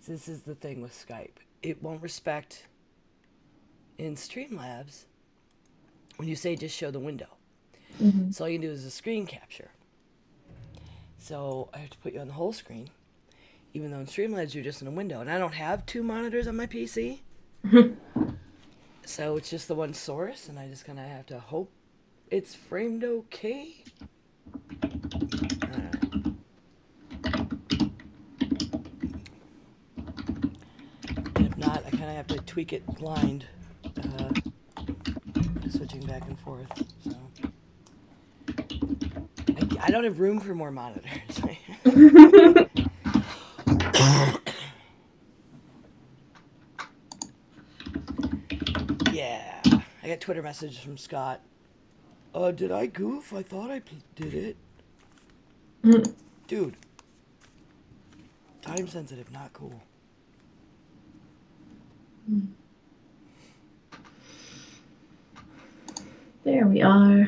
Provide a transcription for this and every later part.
this is the thing with Skype. It won't respect in Streamlabs when you say just show the window. Mm-hmm. So all you can do is a screen capture. So I have to put you on the whole screen, even though in Streamlabs you're just in a window. And I don't have two monitors on my PC. So it's just the one source, and I just kind of have to hope it's framed okay. And if not, I kind of have to tweak it blind, switching back and forth. So I don't have room for more monitors. Yeah, I got Twitter messages from Scott. Did I goof? I thought I did it. Dude, time sensitive, not cool. There we are. Why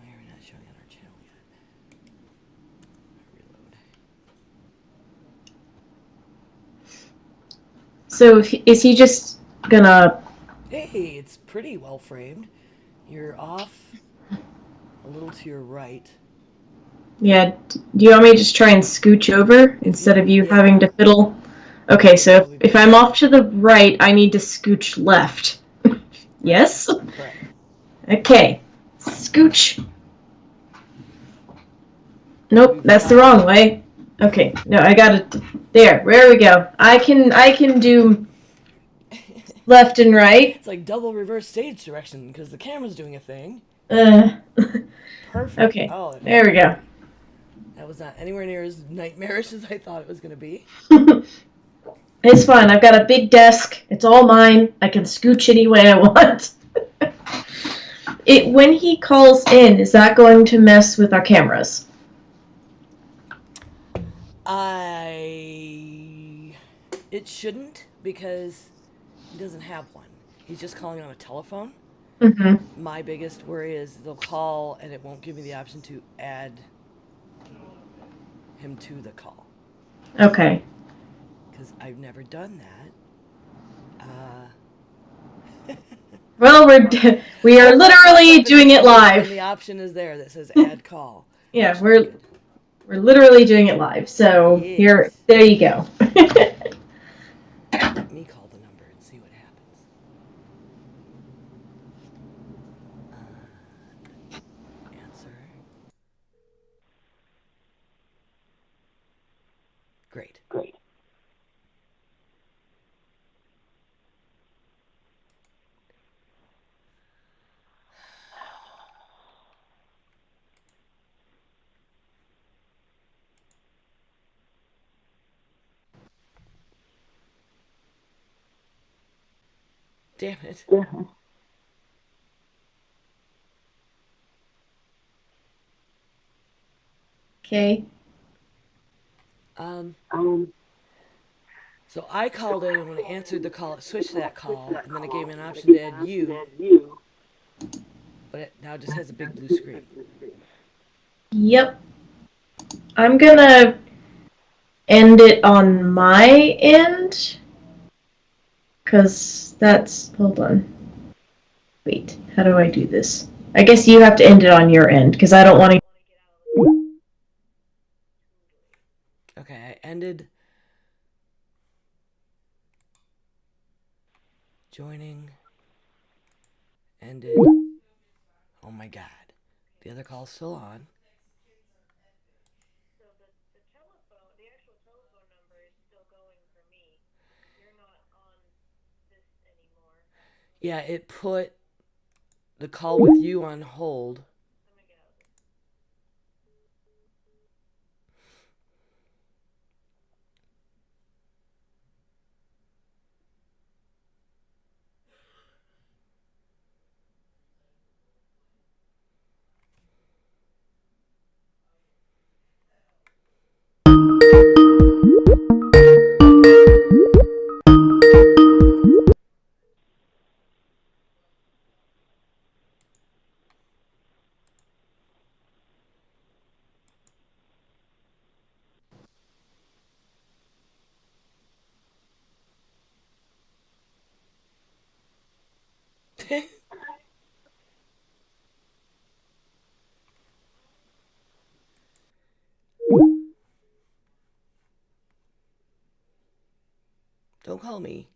are we not showing on our channel yet? Reload. So is he just gonna... Hey, it's pretty well framed. You're off a little to your right. Yeah, do you want me to just try and scooch over instead of you having to fiddle? Okay, so if I'm off to the right, I need to scooch left. Yes? Correct. Okay. Scooch. Nope, that's the wrong way. Okay, no, I got it. There we go. I can do left and right. It's like double reverse stage direction because the camera's doing a thing. Perfect. Okay, Oh, there we go. That was not anywhere near as nightmarish as I thought it was going to be. It's fine. I've got a big desk. It's all mine. I can scooch any way I want. When he calls in, is that going to mess with our cameras? It shouldn't, because he doesn't have one. He's just calling on a telephone. Mm-hmm. My biggest worry is they'll call and it won't give me the option to add him to the call. Okay. Because I've never done that. Well, we are literally doing it live. And the option is there that says add call. Yeah, we're literally doing it live. So there you go. Let me call the number and see what happens. Answer. Great. Damn it. Okay. So I called in, and when it answered the call, it switched to that call, and then it gave me an option to add you. But it now just has a big blue screen. Yep. I'm gonna end it on my end. Because that's... Hold on. Wait, how do I do this? I guess you have to end it on your end, because I don't want to... Okay, I ended. Joining. Ended. Oh my god. The other call's still on. So the actual telephone number is still going for me. You're not on this anymore. Yeah, it put the call with you on hold. Don't call me.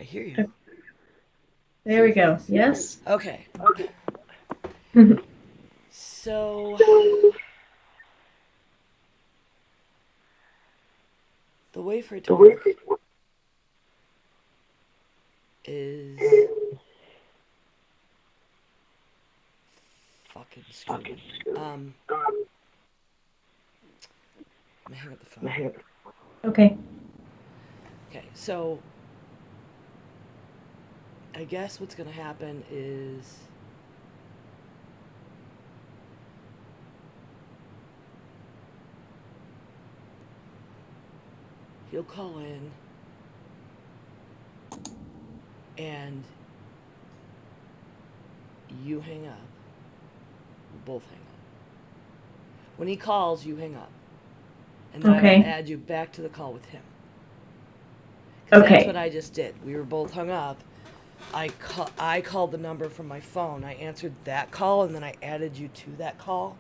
I hear you. There we go. Yes? Okay. So, the way for it to work is fucking screwed. I'm gonna hang up the phone. Okay. Okay, so I guess what's gonna happen is he'll call in and you hang up. We both hang up. When he calls, you hang up. And then Okay. I will add you back to the call with him. 'Cause Okay. that's what I just did. We were both hung up. I called the number from my phone. I answered that call, and then I added you to that call.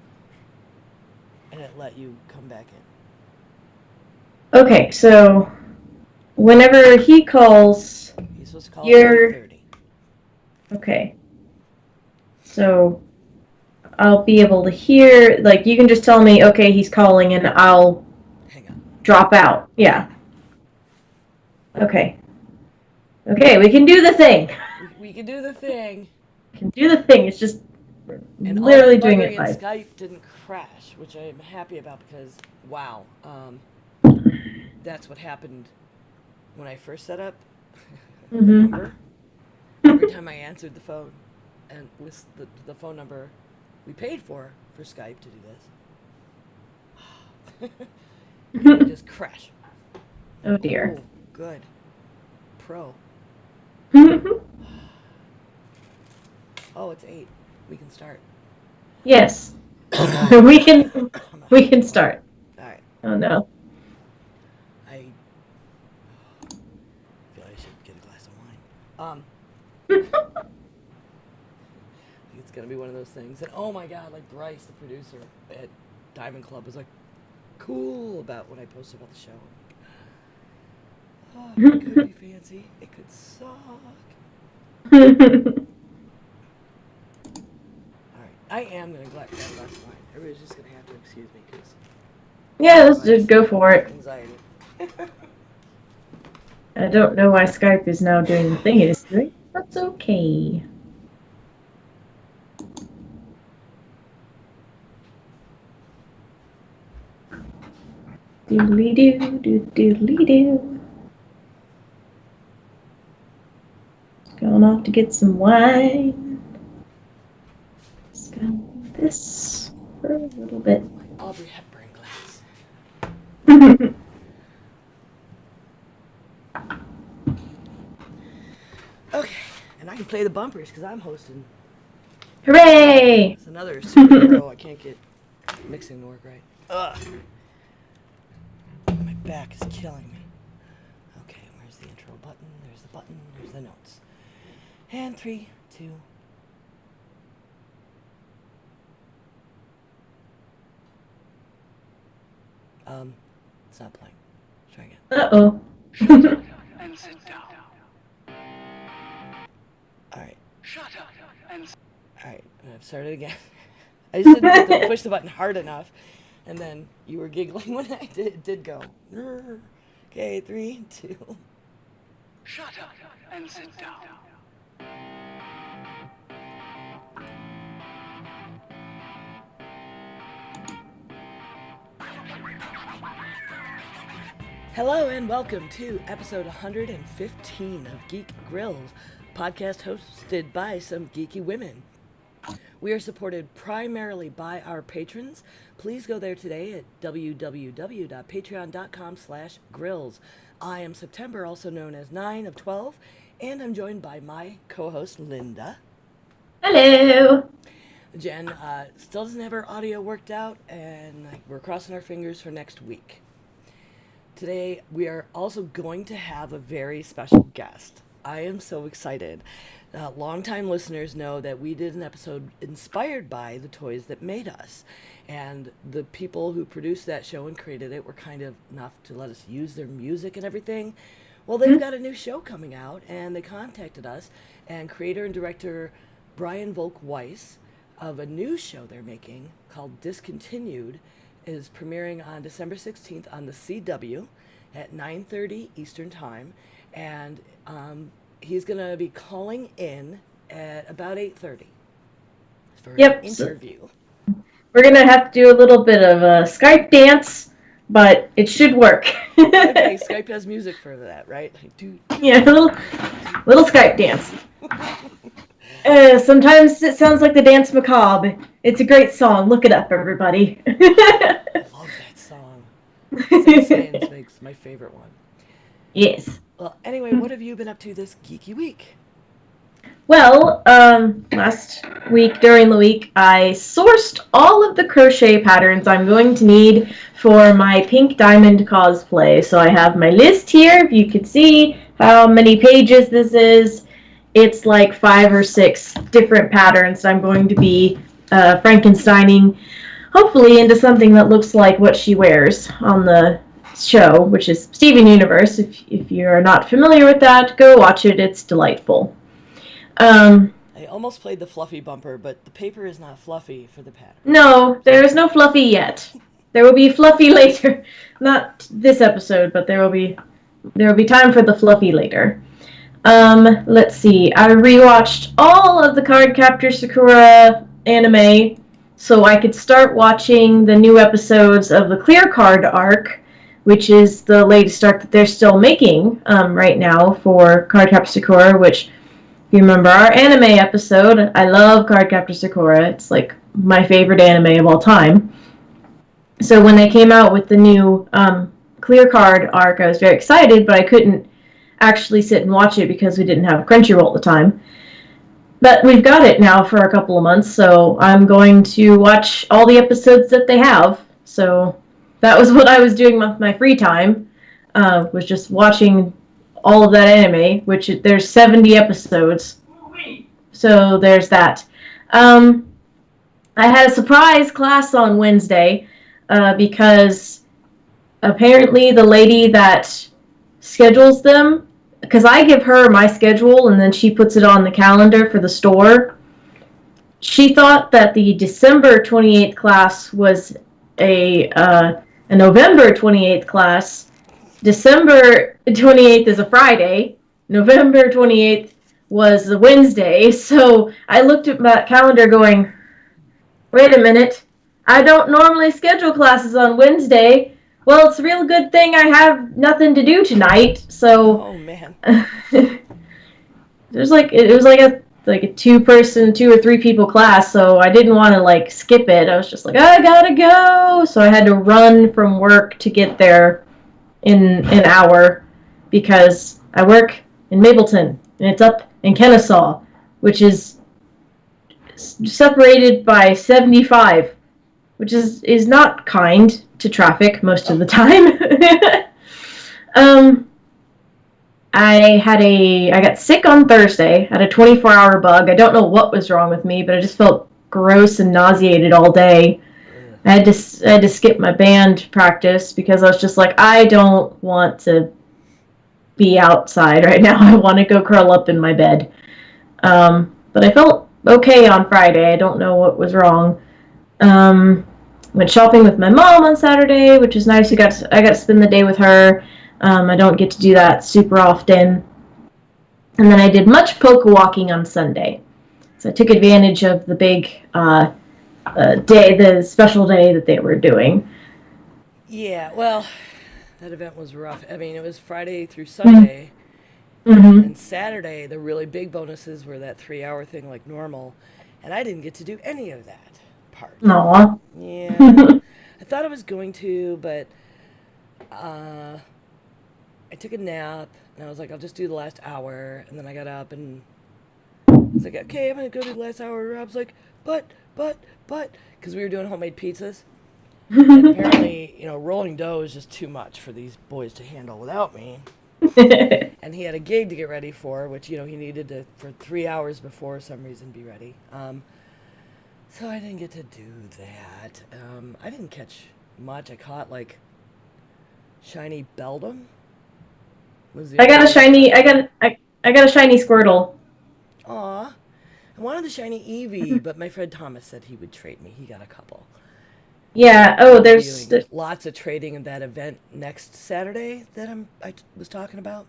And it let you come back in. Okay, so whenever he calls, He's supposed to call you're... at 8:30. Okay. So I'll be able to hear, like, you can just tell me, okay, he's calling, and I'll Hang up. drop out. Yeah. Okay. Okay, we can do the thing. We can do the thing. We can do the thing. It's just And literally all doing that it buggering in live. Skype didn't crash, which I'm happy about because, wow. That's what happened when I first set up the number. Every time I answered the phone, and with the phone number we paid for Skype to do this, it would just crash. Oh dear. Oh, good. Pro. Oh, it's 8. We can start. Yes. we can start. All right. Oh no. I feel I should get a glass of wine. It's gonna be one of those things. And oh my god, like Bryce, the producer at Diamond Club, was like cool about when I posted about the show. Oh, it could be fancy. It could suck. Alright. I am gonna get a glass of wine. Everybody's just gonna have to excuse me because Yeah, let's just go for it. anxiety. I don't know why Skype is now doing the thing it is doing. That's okay. Doodly doo, doodly doo. Going off to get some wine. Just gonna do this for a little bit. Aubrey Hepburn glass. Okay, and I can play the bumpers because I'm hosting. Hooray! It's another superhero. I can't get mixing to work right. Ugh. My back is killing me. Okay, where's the intro button? There's the button. There's the notes. And 3, 2. It's not playing. Try again. Uh-oh. And sit down. Alright. Shut up and Alright, I've started again. I just didn't push the button hard enough. And then you were giggling when I did go. Okay, 3, 2. shut up and sit down. Hello and welcome to episode 115 of Geek Grills, podcast hosted by some geeky women. We are supported primarily by our patrons. Please go there today at www.patreon.com/grills. I am September, also known as 9 of 12, and I'm joined by my co-host, Linda. Hello. Jen still doesn't have her audio worked out, and we're crossing our fingers for next week. Today, we are also going to have a very special guest. I am so excited. Longtime listeners know that we did an episode inspired by the toys that made us. And the people who produced that show and created it were kind of enough to let us use their music and everything. Well, they've got a new show coming out, and they contacted us, and creator and director Brian Volk-Weiss of a new show they're making called Discontinued is premiering on December 16th on the CW at 9:30 Eastern Time, and he's going to be calling in at about 8:30 for an interview. We're going to have to do a little bit of a Skype dance, but it should work. Okay, Skype has music for that, right? Yeah, a little Skype dance. Sometimes it sounds like the Dance Macabre. It's a great song. Look it up, everybody. I love that song. Sans makes my favorite one. Yes. Well, anyway, what have you been up to this geeky week? Well, last week, during the week, I sourced all of the crochet patterns I'm going to need for my Pink Diamond cosplay. So I have my list here. If you could see how many pages this is, it's like 5 or 6 different patterns I'm going to be Frankensteining, hopefully into something that looks like what she wears on the show, which is Steven Universe. If you're not familiar with that, go watch it. It's delightful. I almost played the fluffy bumper, but the paper is not fluffy for the pattern. No, there is no fluffy yet. There will be fluffy later. Not this episode, but there will be time for the fluffy later. Let's see. I rewatched all of the Cardcaptor Sakura anime so I could start watching the new episodes of the Clear Card arc, which is the latest arc that they're still making right now for Cardcaptor Sakura, which, if you remember our anime episode, I love Cardcaptor Sakura. It's like my favorite anime of all time. So when they came out with the new Clear Card arc, I was very excited, but I couldn't actually sit and watch it because we didn't have Crunchyroll at the time. But we've got it now for a couple of months, so I'm going to watch all the episodes that they have. So that was what I was doing with my free time, was just watching all of that anime, which there's 70 episodes. So there's that. I had a surprise class on Wednesday because apparently the lady that schedules them, because I give her my schedule and then she puts it on the calendar for the store, she thought that the December 28th class was a November 28th class. December 28th is a Friday. November 28th was a Wednesday. So I looked at my calendar going, wait a minute, I don't normally schedule classes on Wednesday. Well, it's a real good thing I have nothing to do tonight. So, oh man, it was like a 2 or 3 people class, so I didn't want to skip it. I was just like, I gotta go. So I had to run from work to get there in an hour because I work in Mableton and it's up in Kennesaw, which is separated by 75, which is not kind to traffic most of the time. I got sick on Thursday, had a 24-hour bug. I don't know what was wrong with me, but I just felt gross and nauseated all day. I had to skip my band practice because I was just like, I don't want to be outside right now. I want to go curl up in my bed. But I felt okay on Friday. I don't know what was wrong. Went shopping with my mom on Saturday, which was nice. I got to spend the day with her. I don't get to do that super often. And then I did much polka walking on Sunday. So I took advantage of the big day, the special day that they were doing. Yeah, well, that event was rough. I mean, it was Friday through Sunday. Mm-hmm. And Saturday, the really big bonuses were that 3-hour thing like normal. and I didn't get to do any of that part. Aw. Yeah, I thought I was going to, but I took a nap, and I was like, I'll just do the last hour, and then I got up and I was like, okay, I'm gonna go do the last hour. Rob's like, but, because we were doing homemade pizzas. And apparently, rolling dough is just too much for these boys to handle without me. And he had a gig to get ready for, which, he needed to, for 3 hours before some reason, be ready. So I didn't get to do that. I didn't catch much. I caught, shiny Beldum. I got a shiny. I got a shiny Squirtle. Aw. I wanted the shiny Eevee, but my friend Thomas said he would trade me. He got a couple. Yeah. Oh, there's lots of trading in that event next Saturday that I was talking about.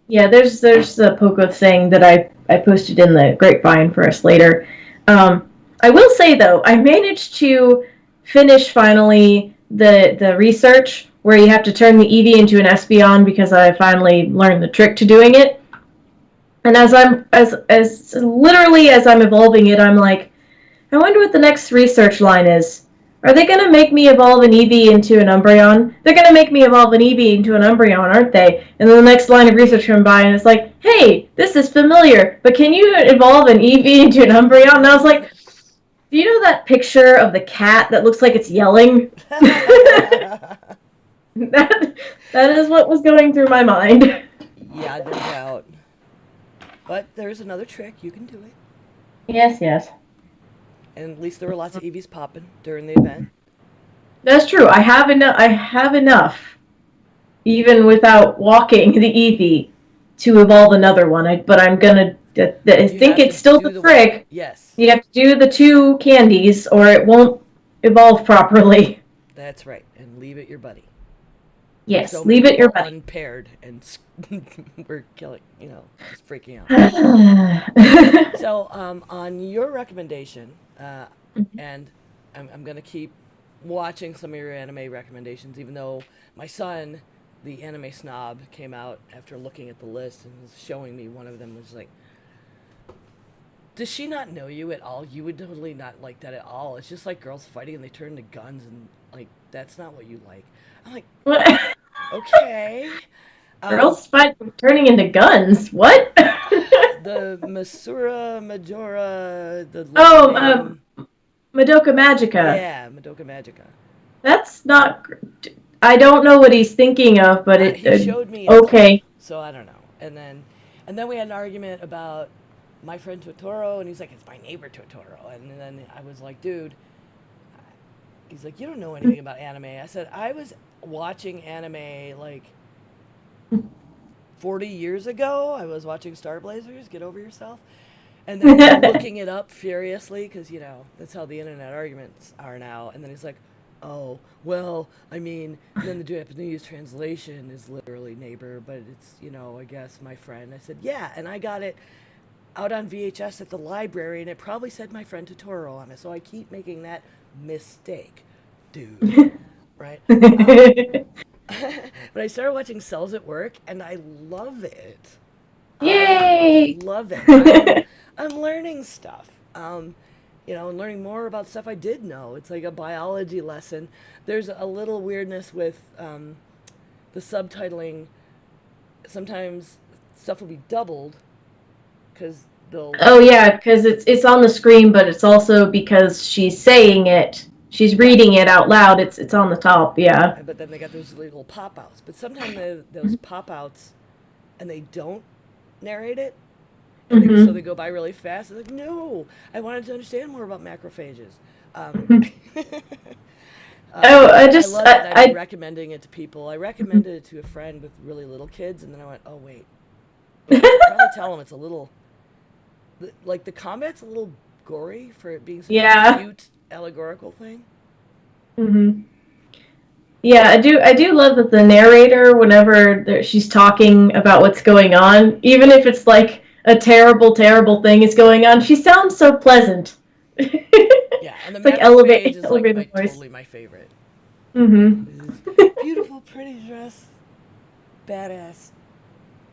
Yeah, there's the Poco thing that I posted in the grapevine for us later. I will say though, I managed to finish finally the research where you have to turn the Eevee into an Espeon because I finally learned the trick to doing it. And as I'm literally as I'm evolving it, I'm like, I wonder what the next research line is. Are they gonna make me evolve an Eevee into an Umbreon? They're gonna make me evolve an Eevee into an Umbreon, aren't they? And then the next line of research comes by and it's like, hey, this is familiar, but can you evolve an Eevee into an Umbreon? And I was like, do you know that picture of the cat that looks like it's yelling? that is what was going through my mind. Yeah, no doubt. But there's another trick. You can do it. Yes. And at least there were lots of Eevees popping during the event. That's true. I have enough, even without walking the Eevee, to evolve another one. But I'm gonna. I think it's still the trick. Yes. You have to do the 2 candies, or it won't evolve properly. That's right, and leave it your buddy. Yes, so leave it your buddy. Unpaired, and we're killing, just freaking out. So, on your recommendation, and I'm going to keep watching some of your anime recommendations, even though my son, the anime snob, came out after looking at the list and was showing me one of them. Was like, does she not know you at all? You would totally not like that at all. It's just like girls fighting and they turn to guns, and that's not what you like. I'm like, what? Okay. Girls fight turning into guns. What? The Masura Majora. Madoka Magica. Yeah, Madoka Magica. That's not. I don't know what he's thinking of, but he showed me. Okay. So I don't know. And then we had an argument about my friend Totoro, and he's like, it's my neighbor Totoro. And then I was like, dude. He's like, you don't know anything about anime. I said, I was watching anime 40 years ago. I was watching Star Blazers. Get over yourself. And then he's looking it up furiously because, that's how the internet arguments are now. And then he's like, oh, well, I mean, then the Japanese translation is literally neighbor, but it's, I guess my friend. I said, yeah, and I got it out on VHS at the library, and it probably said my friend Totoro on it. So I keep making that mistake, dude. Right? But I started watching Cells at Work, and I love it. Yay! I love it. I'm learning stuff. And learning more about stuff I did know. It's like a biology lesson. There's a little weirdness with the subtitling. Sometimes stuff will be doubled because they'll. Oh yeah, because it's on the screen, but it's also because she's saying it. She's reading it out loud. It's on the top, yeah. But then they got those little pop-outs. But sometimes those pop-outs, and they don't narrate it, and so they go by really fast. They're like, no, I wanted to understand more about macrophages. I love it. I'm recommending it to people. I recommended it to a friend with really little kids, and then I went, oh wait, I probably tell them it's a little, the combat's a little gory for it being such a cute allegorical thing. Yeah, I do love that the narrator, whenever she's talking about what's going on, even if it's like a terrible thing is going on, she sounds so pleasant. Yeah, and the macrophage is totally my favorite. Beautiful, pretty dress, badass.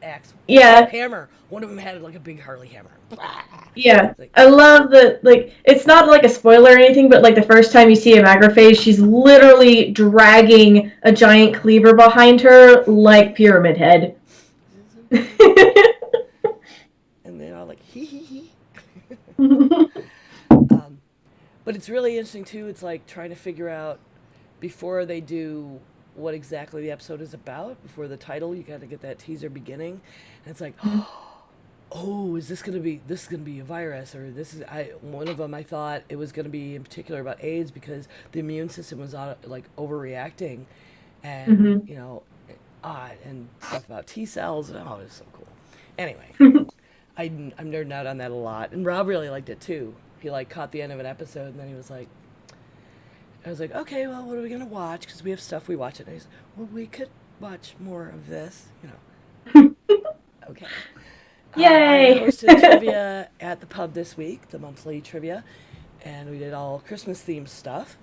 axe. Yeah. Hammer. One of them had like a big Harley hammer. Yeah, Like, I love that. Like, it's not like a spoiler or anything, but like the first time you see a macrophage, she's literally dragging a giant cleaver behind her, like Pyramid Head. and they're all like, hee hee hee. Mhm. But it's really interesting too. It's like trying to figure out before they do what exactly the episode is about. Before the title, you got to get that teaser beginning, and it's like, oh, is this gonna be a virus, or this is one of them. I thought it was gonna be in particular about AIDS because the immune system was like overreacting, and and stuff about T cells. Oh, it was so cool. Anyway, I'm nerding out on that a lot, and Rob really liked it too. He like caught the end of an episode, and then he was like, I was like, okay, well, what are we gonna watch? Because we have stuff we watch. And he said, well, we could watch more of this, Okay. I Yay! hosted trivia at the pub this week, the monthly trivia, and we did all Christmas themed stuff.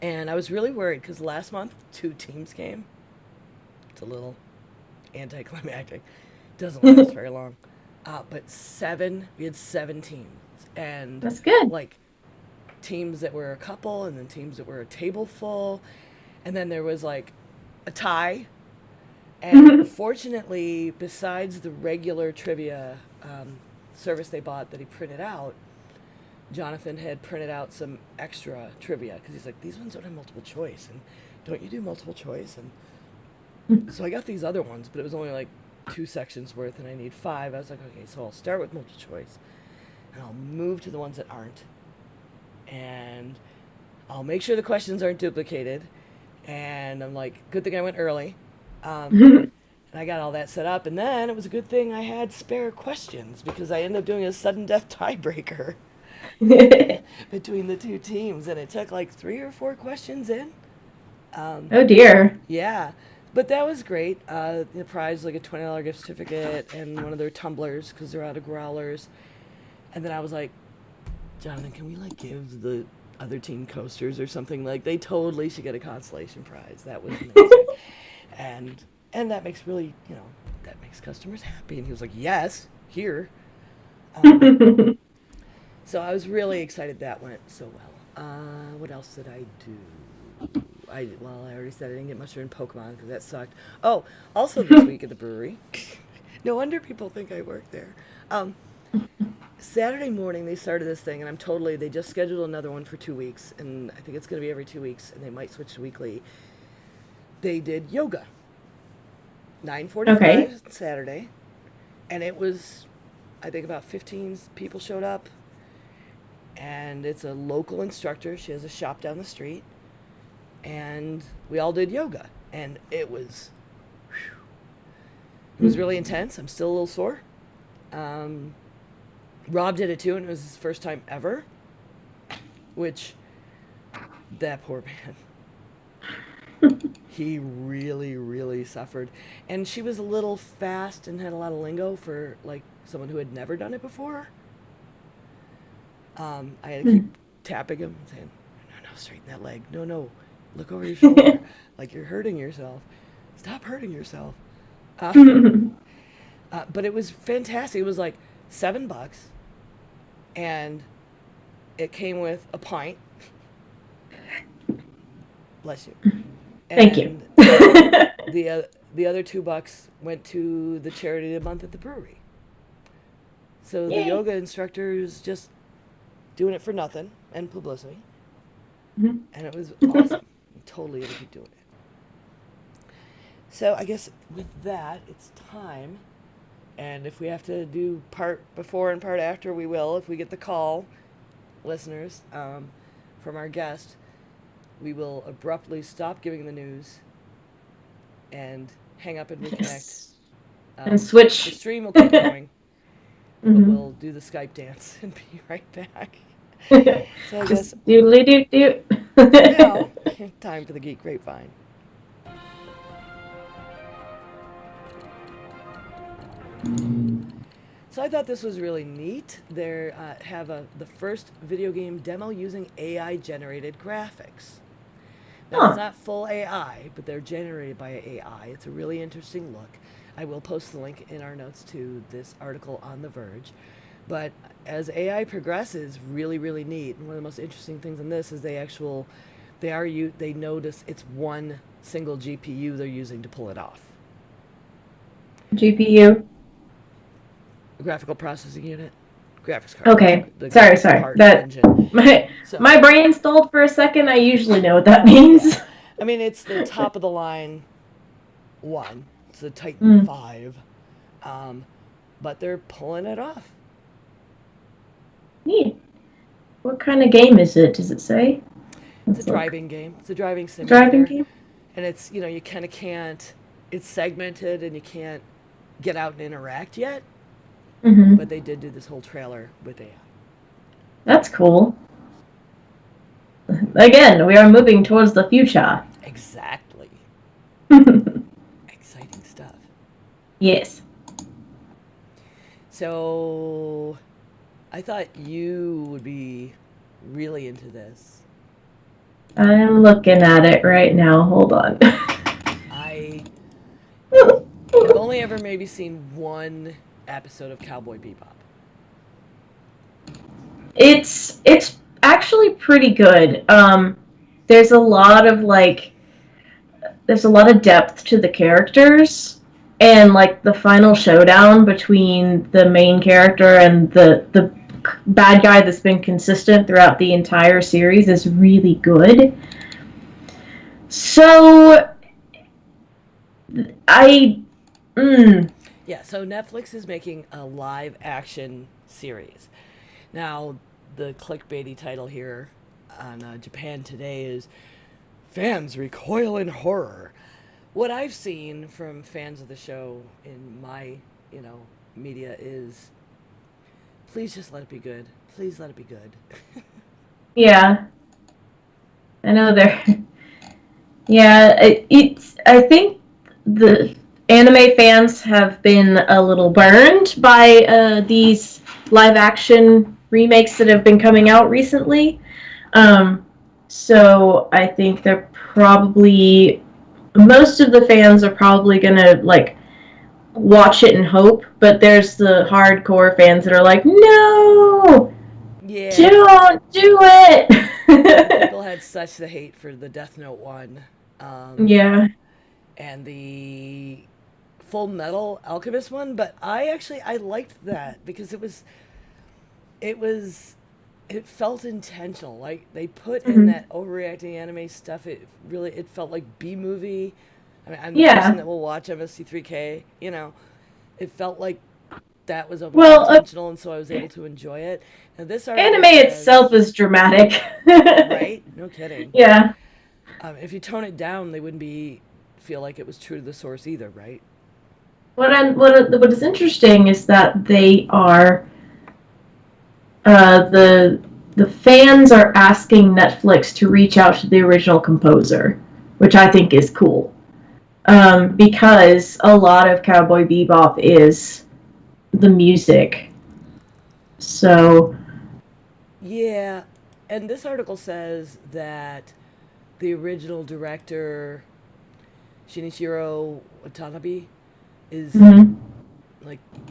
And I was really worried because last month 2 teams came. It's a little anticlimactic. Doesn't last very long. But we had 7 teams, and That's good. like teams that were a couple, and then teams that were a table full, and then there was like a tie. And fortunately, besides the regular trivia service they bought that he printed out, Jonathan had printed out some extra trivia because he's like, these ones don't have multiple choice, and don't you do multiple choice? And so I got these other ones, but it was only like 2 sections worth, and I need 5. I was like, okay, so I'll start with multiple choice, and I'll move to the ones that aren't, and I'll make sure the questions aren't duplicated. And I'm like, good thing I went early. And I got all that set up, and then it was a good thing I had spare questions because I ended up doing a sudden death tiebreaker between the 2 teams, and it took like 3 or 4 questions in. Oh dear. Yeah, but that was great. The prize was like a $20 gift certificate and one of their tumblers because they're out of growlers. And then I was like, Jonathan, can we like give the other team coasters or something? Like, they totally should get a consolation prize. That was amazing. and that makes really, that makes customers happy. And he was like, yes, here. So I was really excited that went so well. What else did I do? I already said I didn't get much in Pokemon because that sucked. Oh, also this week at the brewery. No wonder people think I work there. Saturday morning they started this thing, and they just scheduled another one for 2 weeks, and I think it's going to be every 2 weeks, and they might switch to weekly. They did yoga. 9:45 Saturday, and it was, I think about 15 people showed up, and it's a local instructor. She has a shop down the street, and we all did yoga, and it was really intense. I'm still a little sore. Rob did it too, and it was his first time ever, which, that poor man, he really, really suffered. And she was a little fast and had a lot of lingo for like someone who had never done it before. I had to keep tapping him and saying, no, straighten that leg. No, look over your shoulder. Like, you're hurting yourself. Stop hurting yourself. But it was fantastic. It was like $7, and it came with a pint. Bless you. Thank you. The other $2 went to the charity of the month at the brewery. So the yoga instructor is just doing it for nothing and publicity. And it was awesome. Totally gonna keep doing it. So I guess with that, it's time. And if we have to do part before and part after, we will. If we get the call, listeners, from our guest, we will abruptly stop giving the news and hang up and reconnect. And switch. The stream will keep going, but we'll do the Skype dance and be right back. So I guess Doodly-doo-doo. now, time for the Geek Grapevine. So I thought this was really neat. They have the first video game demo using AI-generated graphics. Now, it's not full AI, but they're generated by AI. It's a really interesting look. I will post the link in our notes to this article on The Verge. But as AI progresses, really, really neat. And one of the most interesting things in this is they notice it's one single GPU they're using to pull it off. GPU. Graphical processing unit, graphics card. Okay. The Sorry. graphics part That engine. my brain stalled for a second. I usually know what that means. Yeah. I mean, it's the top of the line one. It's the Titan 5. But they're pulling it off. Neat. What kind of game is it? Does it say? It's a driving game. It's a driving simulator. Driving game? And it's, you kind of can't, it's segmented and you can't get out and interact yet. Mm-hmm. But they did do this whole trailer with AI. That's cool. Again, we are moving towards the future. Exactly. Exciting stuff. Yes. So, I thought you would be really into this. I'm looking at it right now. Hold on. I've only ever maybe seen one episode of Cowboy Bebop. It's actually pretty good. There's a lot of depth to the characters, and like the final showdown between the main character and the bad guy that's been consistent throughout the entire series is really good. So Yeah, so Netflix is making a live action series. Now, the clickbaity title here on Japan Today is Fans Recoil in Horror. What I've seen from fans of the show in my, media is please just let it be good. Please let it be good. Yeah. I know they're... Yeah, I think the anime fans have been a little burned by these live-action remakes that have been coming out recently. So I think they're probably... Most of the fans are probably gonna, watch it and hope, but there's the hardcore fans that are like, no! Yeah. Don't do it! People had such the hate for the Death Note one. Yeah. And the Full Metal Alchemist one, but I liked that because it felt intentional. Like they put in that overreacting anime stuff. It felt like B-movie. I mean, I'm the person that will watch MST3K. It felt like that was intentional, and so I was able to enjoy it. And this anime itself is dramatic. Right? No kidding. Yeah. If you tone it down, they wouldn't feel like it was true to the source either, right? What is interesting is that they are the fans are asking Netflix to reach out to the original composer, which I think is cool. Because a lot of Cowboy Bebop is the music. So yeah, and this article says that the original director Shinichiro Watanabe is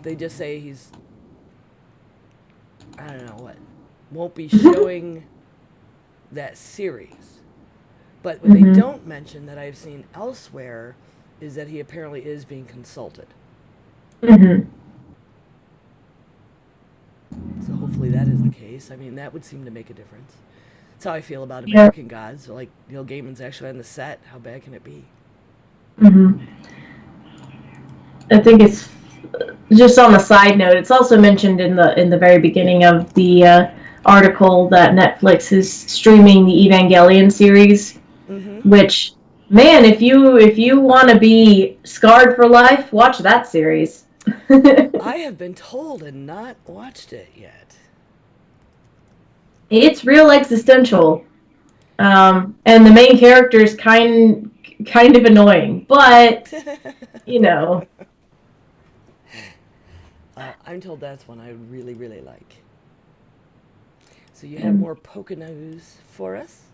they just say he's I don't know what won't be showing that series. But what they don't mention that I've seen elsewhere is that he apparently is being consulted. So hopefully that is the case. I mean, that would seem to make a difference. That's how I feel about American Gods. So, like, Neil Gaiman's actually on the set. How bad can it be? I think it's just on a side note. It's also mentioned in the very beginning of the article that Netflix is streaming the Evangelion series, which, man, if you want to be scarred for life, watch that series. I have been told and not watched it yet. It's real existential, and the main character is kind of annoying, but I'm told that's one I really, really like. So you have more Poke news for us?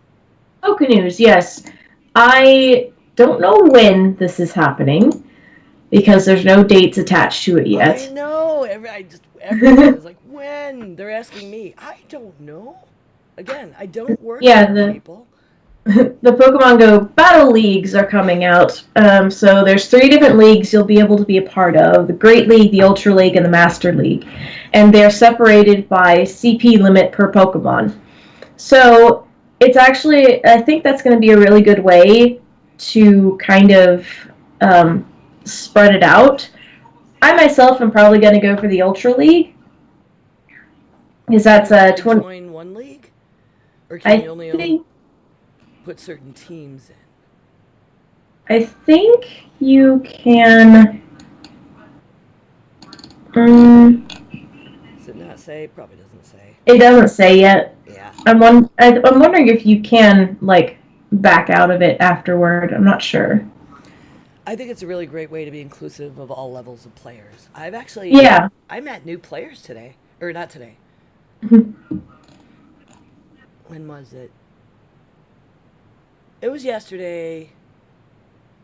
Poke news, yes. I don't know when this is happening. because there's no dates attached to it I yet. know. Everyone is like, when? They're asking me. I don't know. Again, I don't work Yeah, with people. the Pokemon Go Battle Leagues are coming out. So there's 3 different leagues you'll be able to be a part of: the Great League, the Ultra League, and the Master League. And they're separated by CP limit per Pokemon. So it's actually, I think that's going to be a really good way to kind of spread it out. I myself am probably going to go for the Ultra League. Because that's Can a you 20. join one league? Or can you only think put certain teams in? I think you can. Does it not say? Probably doesn't say. It doesn't say yet. Yeah. I'm wondering if you can like back out of it afterward. I'm not sure. I think it's a really great way to be inclusive of all levels of players. Yeah. I met new players today. Or not today. When was it? It was yesterday.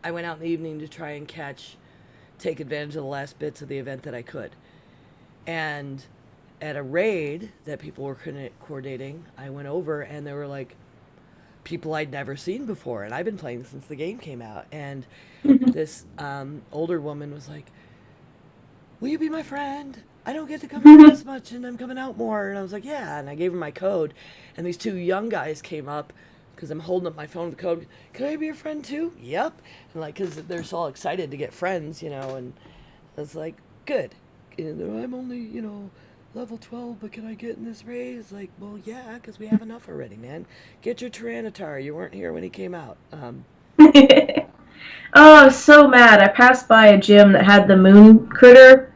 I went out in the evening to try and take advantage of the last bits of the event that I could. And at a raid that people were coordinating, I went over and there were like people I'd never seen before. And I've been playing since the game came out. And this older woman was like, will you be my friend? I don't get to come out as much and I'm coming out more. And I was like, yeah. And I gave her my code. And these 2 young guys came up because I'm holding up my phone with the code. Can I be your friend too? Yep. And like, because they're so excited to get friends, and I was like, good. And I'm only, level 12, but can I get in this raid? It's like, well, yeah, because we have enough already, man. Get your Tyranitar. You weren't here when he came out. Oh, I was so mad. I passed by a gym that had the moon critter,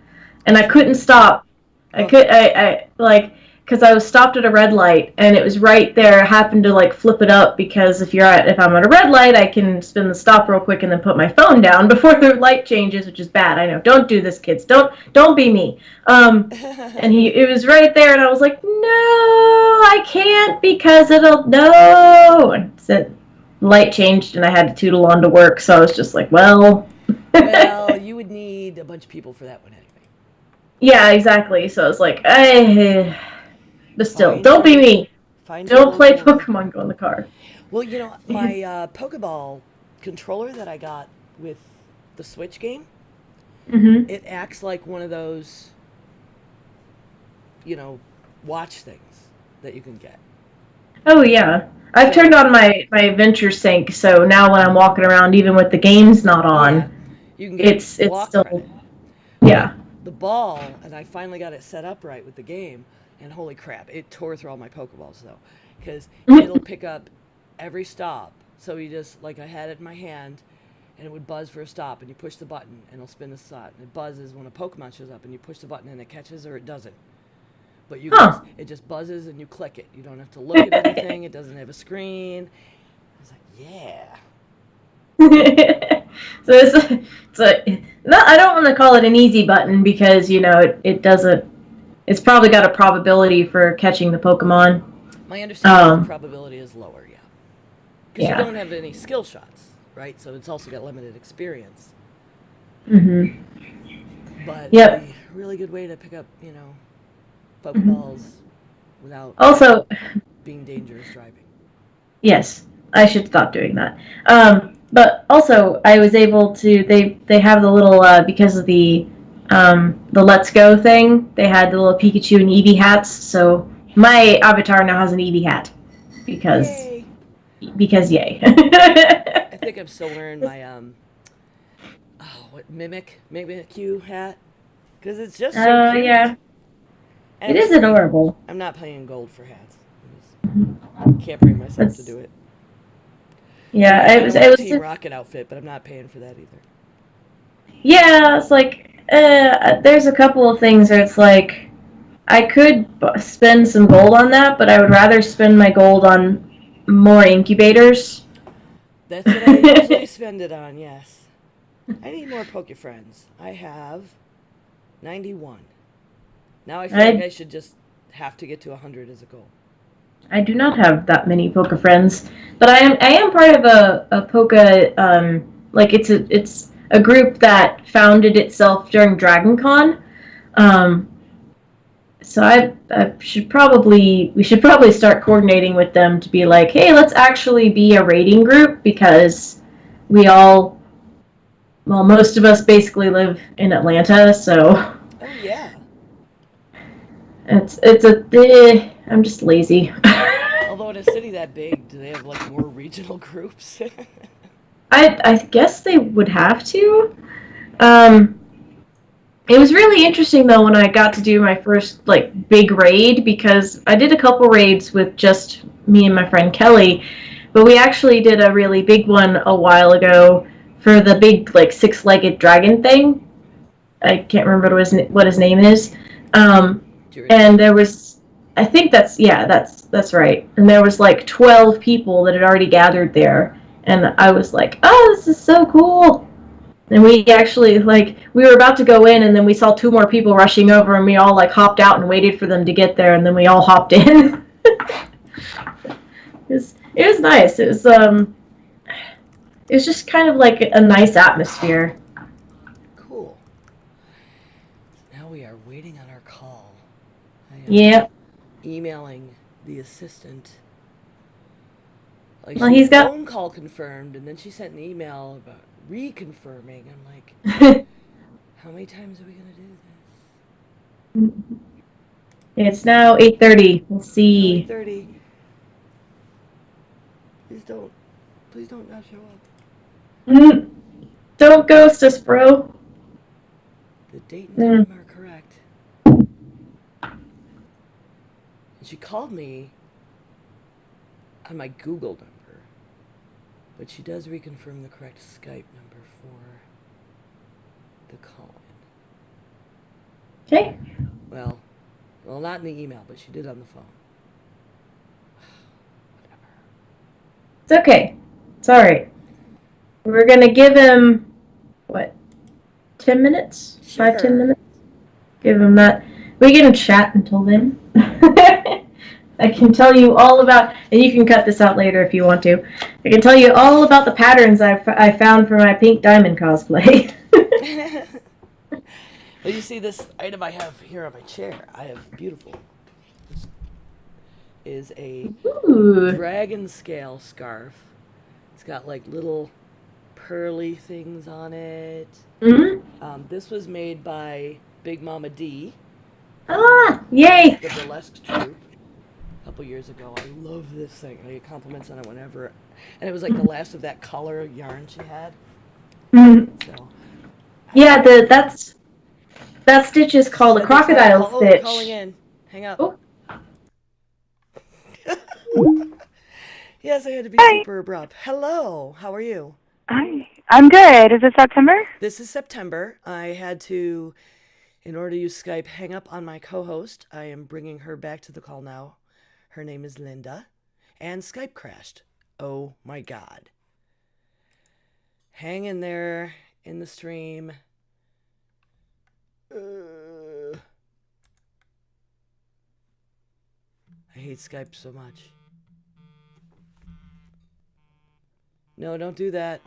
and I couldn't stop. Because I was stopped at a red light, and it was right there. I happened to like flip it up because if I'm at a red light, I can spin the stop real quick and then put my phone down before the light changes, which is bad. I know. Don't do this, kids. Don't be me. And it was right there, and I was like, no, I can't because no. And so light changed, and I had to tootle on to work. So I was just like, well. Well, you would need a bunch of people for that one anyway. Yeah, exactly. So I was like, but still, don't be me. Don't play Pokemon Go in the car. Well, my Pokeball controller that I got with the Switch game, it acts like one of those, watch things that you can get. Oh, yeah. I've turned on my Adventure Sync, so now when I'm walking around, even with the game's not on, you can get it's still credit. Yeah. The ball, and I finally got it set up right with the game, and holy crap, it tore through all my Pokeballs though, because it'll pick up every stop. So you just, like, I had it in my hand, and it would buzz for a stop, and you push the button, and it'll spin the slot, and it buzzes when a Pokemon shows up, and you push the button, and it catches or it doesn't. But it just buzzes, and you click it. You don't have to look at anything. It doesn't have a screen. I was like, yeah. So I don't want to call it an easy button because it doesn't. It's probably got a probability for catching the Pokemon. My understanding is the probability is lower, yeah. Because you don't have any skill shots, right? So it's also got limited experience. But a really good way to pick up, Pokeballs without also being dangerous driving. Yes, I should stop doing that. But also, I was able to. They have the little because of the Let's Go thing. They had the little Pikachu and Eevee hats. So my avatar now has an Eevee hat because yay. I think I'm still wearing my Mimikyu hat because it's just so cute. Yeah. And it is adorable. I'm not paying gold for hats. I can't bring myself to do it. Yeah, it was Team Rocket outfit, but I'm not paying for that either. Yeah, it's like there's a couple of things where it's like I could spend some gold on that, but I would rather spend my gold on more incubators. That's what I usually spend it on. Yes, I need more Pokefriends. I have 91. Now I feel like I should just have to get to 100 as a goal. I do not have that many Poke friends, but I am part of a Poke. Like it's a group that founded itself during DragonCon. So we should probably start coordinating with them to be like, hey, let's actually be a raiding group, because well, most of us basically live in Atlanta, so Oh yeah. I'm just lazy. Although in a city that big, do they have like more regional groups? I guess they would have to. Um, it was really interesting though when I got to do my first like big raid, because I did a couple raids with just me and my friend Kelly, but we actually did a really big one a while ago for the big like six-legged dragon thing. I can't remember what his name is. And there was, I think that's right. And there was like 12 people that had already gathered there, and I was like, oh, this is so cool. And we actually we were about to go in, and then we saw two more people rushing over, and we all like hopped out and waited for them to get there, and then we all hopped in. It was nice. It was just kind of like a nice atmosphere. Cool. Now we are waiting on our call. Yeah. Emailing the assistant. Like, Well, she he's got. phone call confirmed, and then she sent an email about reconfirming. I'm like, how many times are we gonna do this? It's now 8:30. We'll see. 8:30. Please don't not show up. Don't ghost us, bro. The date and time are correct. And she called me on my Google number, but she does reconfirm the correct Skype number for the call-in. Okay. Well, not in the email, but she did on the phone. Whatever. It's okay. It's alright. We're gonna give him, 10 minutes? Sure. 5-10 minutes? Give him that. We can chat until then. I can tell you all about, and you can cut this out later if you want to. I can tell you all about the patterns I found for my pink diamond cosplay. Well, you see this item I have here on my chair. I have beautiful. This is a dragon scale scarf. It's got like little pearly things on it. Mm-hmm. This was made by Big Mama D. Ah, yay! The burlesque troupe. A couple years ago. I love this thing. I get compliments on it whenever. And it was like the last of that color yarn she had. So. Yeah, that stitch is called a crocodile stitch. Calling in. Hang up. Oh. Yes, I had to be super abrupt. Hello, how are you? Hi, I'm good. Is it September? This is September. I had to, in order to use Skype, hang up on my co-host. I am bringing her back to the call now. Her name is Linda, and Skype crashed. Oh my God. Hang in there in the stream. I hate Skype so much. No, don't do that.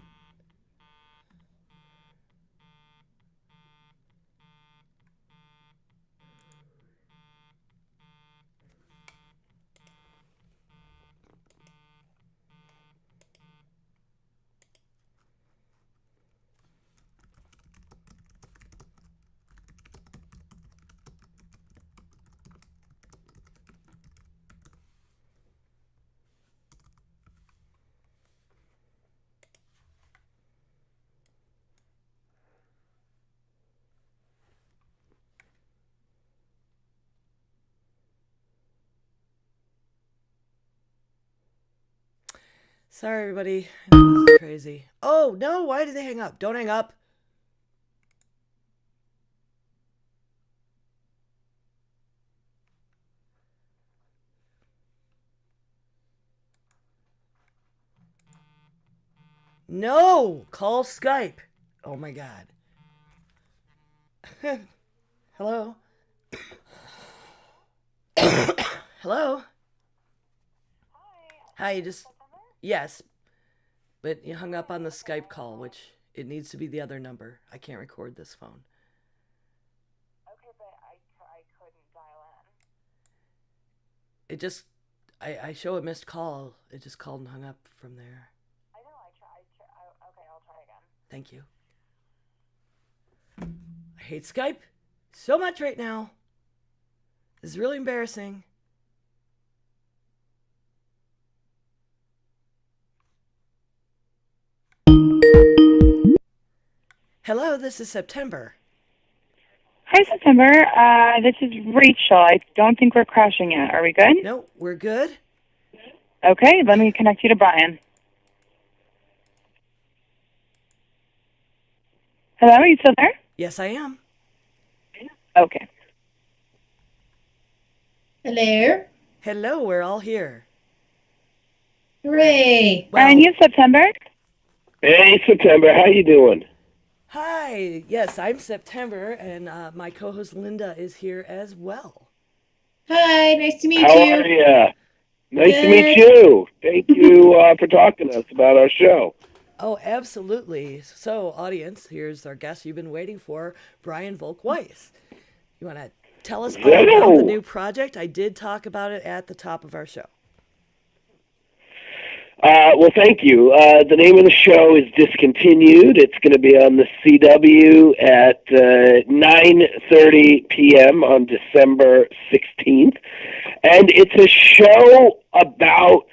Sorry, everybody. I know this is crazy. Oh, no, why did they hang up? Don't hang up. No! Call Skype. Oh, my God. Hello? Hello? Hi, you just... Yes. But you hung up on the Skype call, which It needs to be the other number. I can't record this phone. Okay, but I couldn't dial in. It just, I show a missed call. It just called and hung up from there. I know, okay, I'll try again. Thank you. I hate Skype so much right now. This is really embarrassing. Hello, this is September. Hi, September. This is Rachel. I don't think we're crashing yet. Are we good? No, we're good. Okay, let me connect you to Brian. Hello, are you still there? Yes, I am. Okay. Hello. Hello, we're all here. Hooray. Well, And you, September? Hey, September, how you doing? hi. Yes, I'm September, and my co-host Linda is here as well. Hi, nice to meet How you. are you? Nice to Good. meet you. Thank you for talking to us about our show. Oh, absolutely. So, audience, here's our guest you've been waiting for, Brian Volk-Weiss. You want to tell us all about the Hello. new project? I did talk about it at the top of our show. Well, thank you. The name of the show is Discontinued. It's going to be on the CW at 9:30 p.m. on December 16th. And it's a show about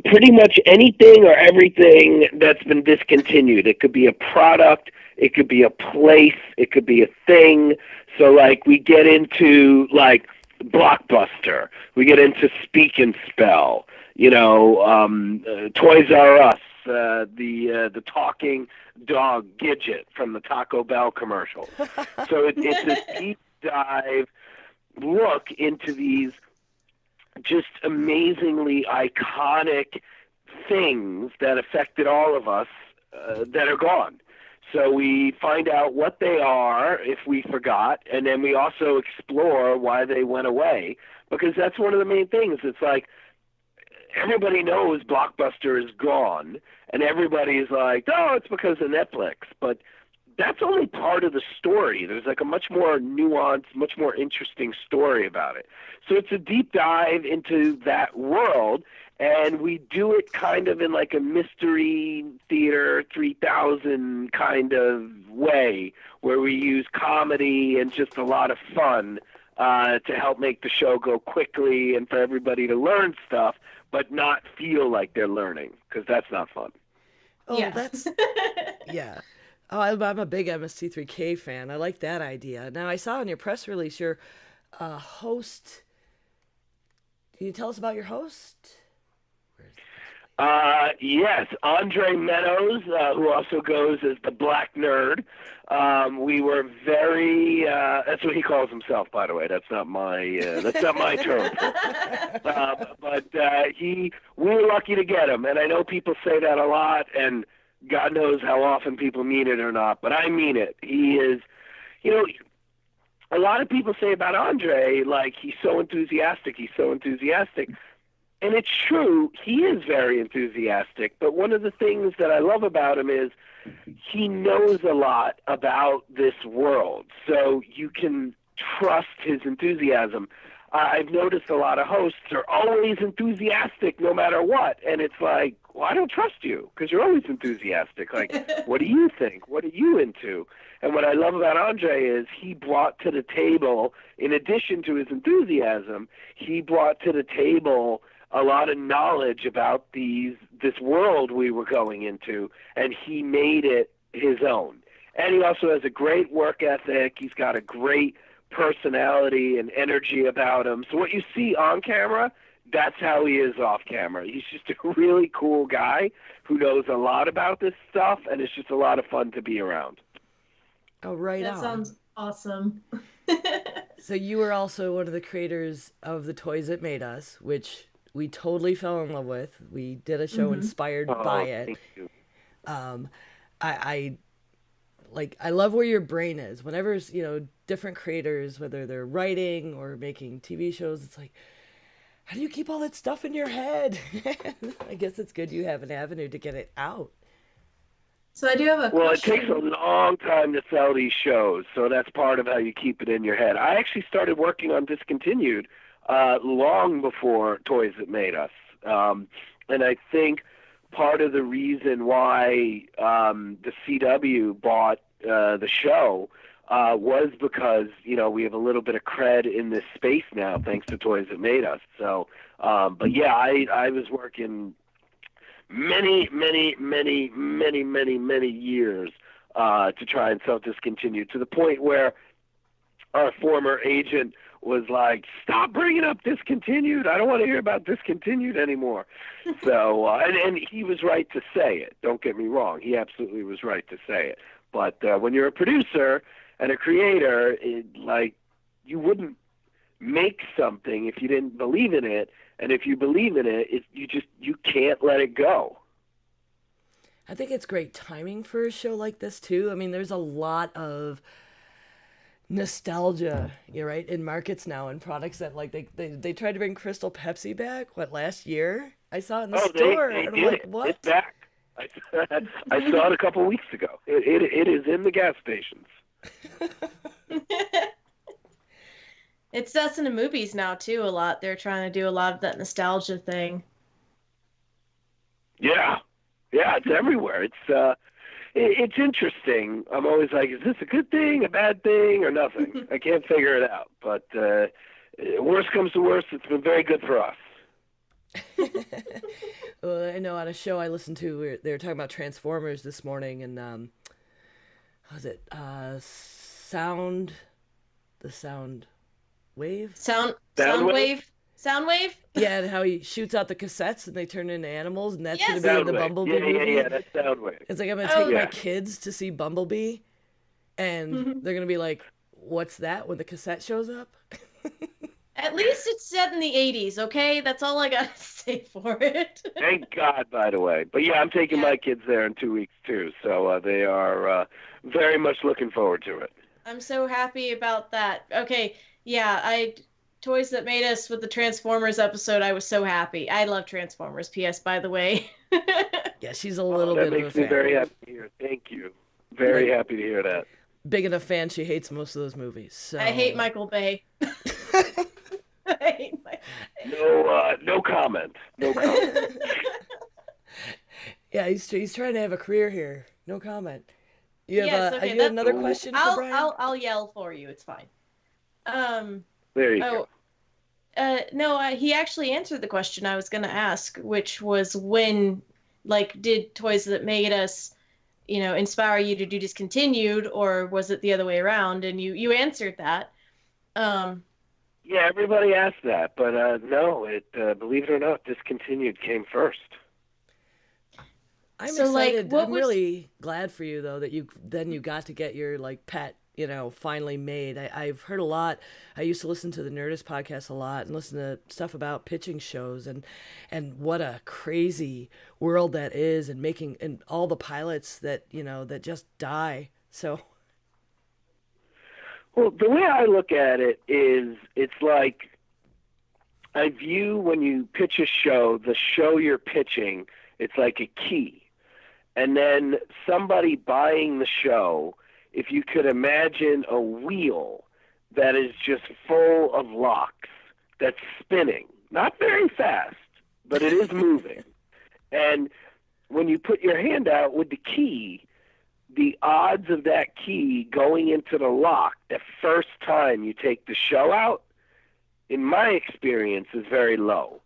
pretty much anything or everything that's been discontinued. It could be a product, it could be a place, it could be a thing. So, like, we get into, like, Blockbuster. We get into Speak and Spell. Toys R Us, the talking dog Gidget from the Taco Bell commercial. So it's a deep dive look into these just amazingly iconic things that affected all of us that are gone. So we find out what they are if we forgot, and then we also explore why they went away, because that's one of the main things. It's like, everybody knows Blockbuster is gone, and everybody's like, oh, it's because of Netflix. But that's only part of the story. There's like a much more nuanced, much more interesting story about it. So it's a deep dive into that world, and we do it kind of in like a mystery theater 3000 kind of way, where we use comedy and just a lot of fun to help make the show go quickly and for everybody to learn stuff, but not feel like they're learning, because that's not fun. Oh, Yeah. that's, yeah. Oh, I'm a big MST3K fan. I like that idea. Now, I saw in your press release your host. Can you tell us about your host? Yes, Andre Meadows, who also goes as the Black Nerd. We were very. That's what he calls himself, by the way. That's not my. That's not my term. We were lucky to get him, and I know people say that a lot, and God knows how often people mean it or not, but I mean it. He is, a lot of people say about Andre, like, he's so enthusiastic. And it's true, he is very enthusiastic, but one of the things that I love about him is he knows a lot about this world, so you can trust his enthusiasm. I've noticed a lot of hosts are always enthusiastic no matter what, and it's like, well, I don't trust you because you're always enthusiastic. Like, what do you think? What are you into? And what I love about Andre is he brought to the table, in addition to his enthusiasm, he brought to the table a lot of knowledge about this world we were going into, and he made it his own. And he also has a great work ethic. He's got a great personality and energy about him. So what you see on camera, that's how he is off camera. He's just a really cool guy who knows a lot about this stuff, and it's just a lot of fun to be around. Oh, right That on. sounds awesome. So you were also one of the creators of the Toys That Made Us, which we totally fell in love with. We did a show inspired by it. Thank you. I love where your brain is. Whenever, different creators, whether they're writing or making TV shows, it's like, how do you keep all that stuff in your head? I guess it's good you have an avenue to get it out. So I do have a Well, question. it takes a long time to sell these shows, so that's part of how you keep it in your head. I actually started working on Discontinued long before Toys That Made Us. And I think part of the reason why the CW bought the show was because, we have a little bit of cred in this space now, thanks to Toys That Made Us. So, but yeah, I was working many years to try and sell Discontinued, to the point where our former agent was like, "Stop bringing up Discontinued. I don't want to hear about Discontinued anymore." So, and he was right to say it. Don't get me wrong. He absolutely was right to say it. But when you're a producer and a creator, you wouldn't make something if you didn't believe in it. And if you believe in it, you can't let it go. I think it's great timing for a show like this too. I mean, there's a lot of nostalgia, right, in markets now, and products that they tried to bring Crystal Pepsi back. What, last year? I saw it in the store, They and I'm did like, it. what? It's back. I saw it a couple weeks ago. It is in the gas stations. It's us in the movies now too. A lot. They're trying to do a lot of that nostalgia thing. Yeah, it's everywhere. It's interesting. I'm always like, is this a good thing, a bad thing, or nothing? I can't figure it out. But worst comes to worst, it's been very good for us. Well, I know on a show I listened to, they were talking about Transformers this morning, and what was it Sound Wave? Soundwave? Yeah, and how he shoots out the cassettes and they turn into animals, and that's Yes. going to be in the Soundwave. Bumblebee movie. Yeah, that's Soundwave. It's like, I'm going to take yeah. my kids to see Bumblebee, and they're going to be like, what's that, when the cassette shows up? At least it's set in the 80s, okay? That's all I gotta say for it. Thank God, by the way. But yeah, I'm taking my kids there in 2 weeks too, so they are very much looking forward to it. I'm so happy about that. Okay, yeah, Toys That Made Us with the Transformers episode, I was so happy. I love Transformers, P.S., by the way. Yeah, she's a little bit of a fan. That makes me very happy to hear. Thank you. Very happy to hear that. Big enough fan, she hates most of those movies. So. I hate Michael Bay. No comment. No comment. Yeah, he's trying to have a career here. No comment. You have, Yes, okay, you have another question for Brian? I'll yell for you. It's fine. There you go. No, he actually answered the question I was going to ask, which was when, did Toys That Made Us, inspire you to do Discontinued, or was it the other way around? And you answered that. Yeah, everybody asked that, but no, believe it or not, Discontinued came first. I'm excited. I'm really glad for you, though, that you got to get your pet, finally made. I've heard a lot. I used to listen to the Nerdist podcast a lot and listen to stuff about pitching shows and what a crazy world that is, and all the pilots that that just die. So. Well, the way I look at it is, it's like, I view when you pitch a show, the show you're pitching, it's like a key. And then somebody buying the show, if you could imagine a wheel that is just full of locks that's spinning, not very fast, but it is moving. And when you put your hand out with the key, the odds of that key going into the lock the first time you take the show out, in my experience, is very low.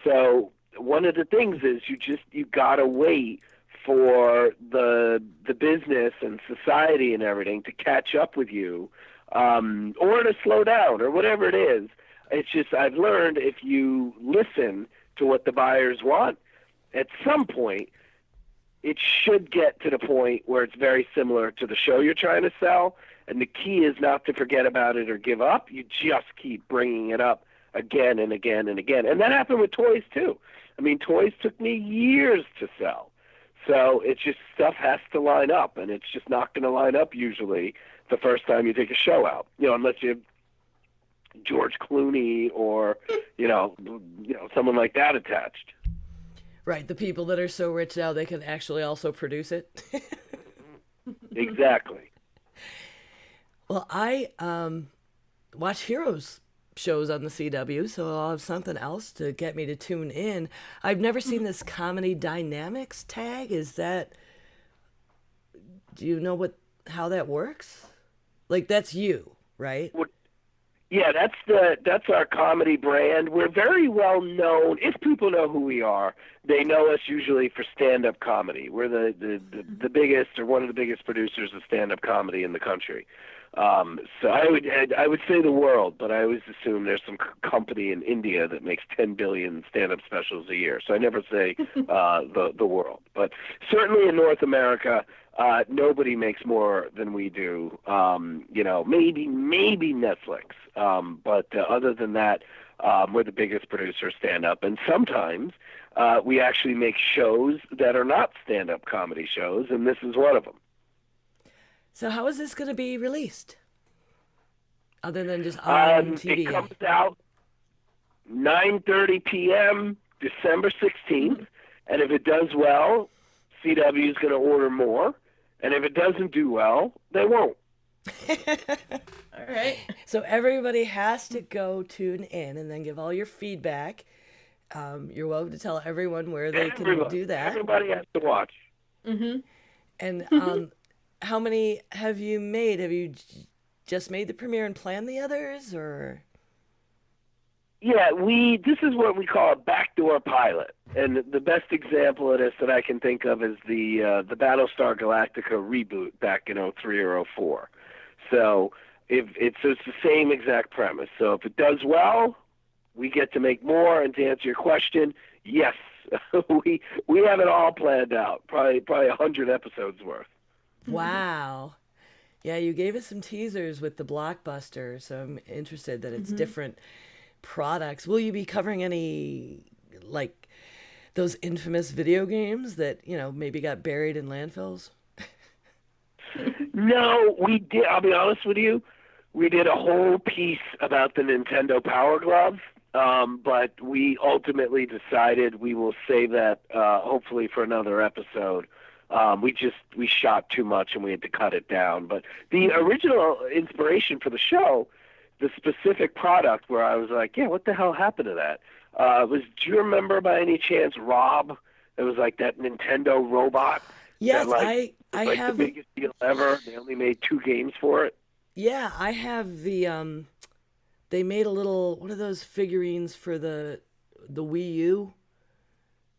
So one of the things is you gotta wait for the business and society and everything to catch up with you, or to slow down, or whatever it is. It's just, I've learned, if you listen to what the buyers want, at some point it should get to the point where it's very similar to the show you're trying to sell, and the key is not to forget about it or give up. You just keep bringing it up again and again and again. And that happened with toys too. I mean, toys took me years to sell. So it's just, stuff has to line up, and it's just not going to line up usually the first time you take a show out, unless you have George Clooney or, someone like that attached. Right, the people that are so rich now they can actually also produce it. Exactly. Well, I watch Heroes shows on the CW, so I'll have something else to get me to tune in. I've never seen this comedy dynamics tag. Is that, do you know how that works? Like that's you, right? Yeah, that's our comedy brand. We're very well known. If people know who we are, they know us usually for stand-up comedy. We're the biggest or one of the biggest producers of stand-up comedy in the country. So I would say the world, but I always assume there's some company in India that makes 10 billion stand-up specials a year. So I never say the world, but certainly in North America. Nobody makes more than we do. Maybe Netflix. But other than that, we're the biggest producer stand-up. And sometimes we actually make shows that are not stand-up comedy shows, and this is one of them. So how is this going to be released? Other than just on TV? It comes out 9:30 p.m. December 16th. And if it does well, CW is going to order more. And if it doesn't do well, they won't. All right. So everybody has to go tune in and then give all your feedback. You're welcome to tell everyone where they can do that. Everybody has to watch. Mm-hmm. And how many have you made? Have you just made the premiere and planned the others, or? Yeah, this is what we call a backdoor pilot. And the best example of this that I can think of is the Battlestar Galactica reboot back in 03 or 04. So it's the same exact premise. So if it does well, we get to make more. And to answer your question, yes, we have it all planned out. Probably 100 episodes worth. Wow. Yeah, you gave us some teasers with the blockbuster, so I'm interested that it's different products. Will you be covering any, like, those infamous video games that, maybe got buried in landfills? No, we did. I'll be honest with you. We did a whole piece about the Nintendo Power Glove, but we ultimately decided we will save that hopefully for another episode. We shot too much and we had to cut it down. But the original inspiration for the show, the specific product where I was like, yeah, what the hell happened to that? Do you remember by any chance Rob? It was like that Nintendo robot. Yes, that, I have the biggest deal ever. They only made 2 games for it. Yeah, I have the they made a little, what are those figurines for the Wii U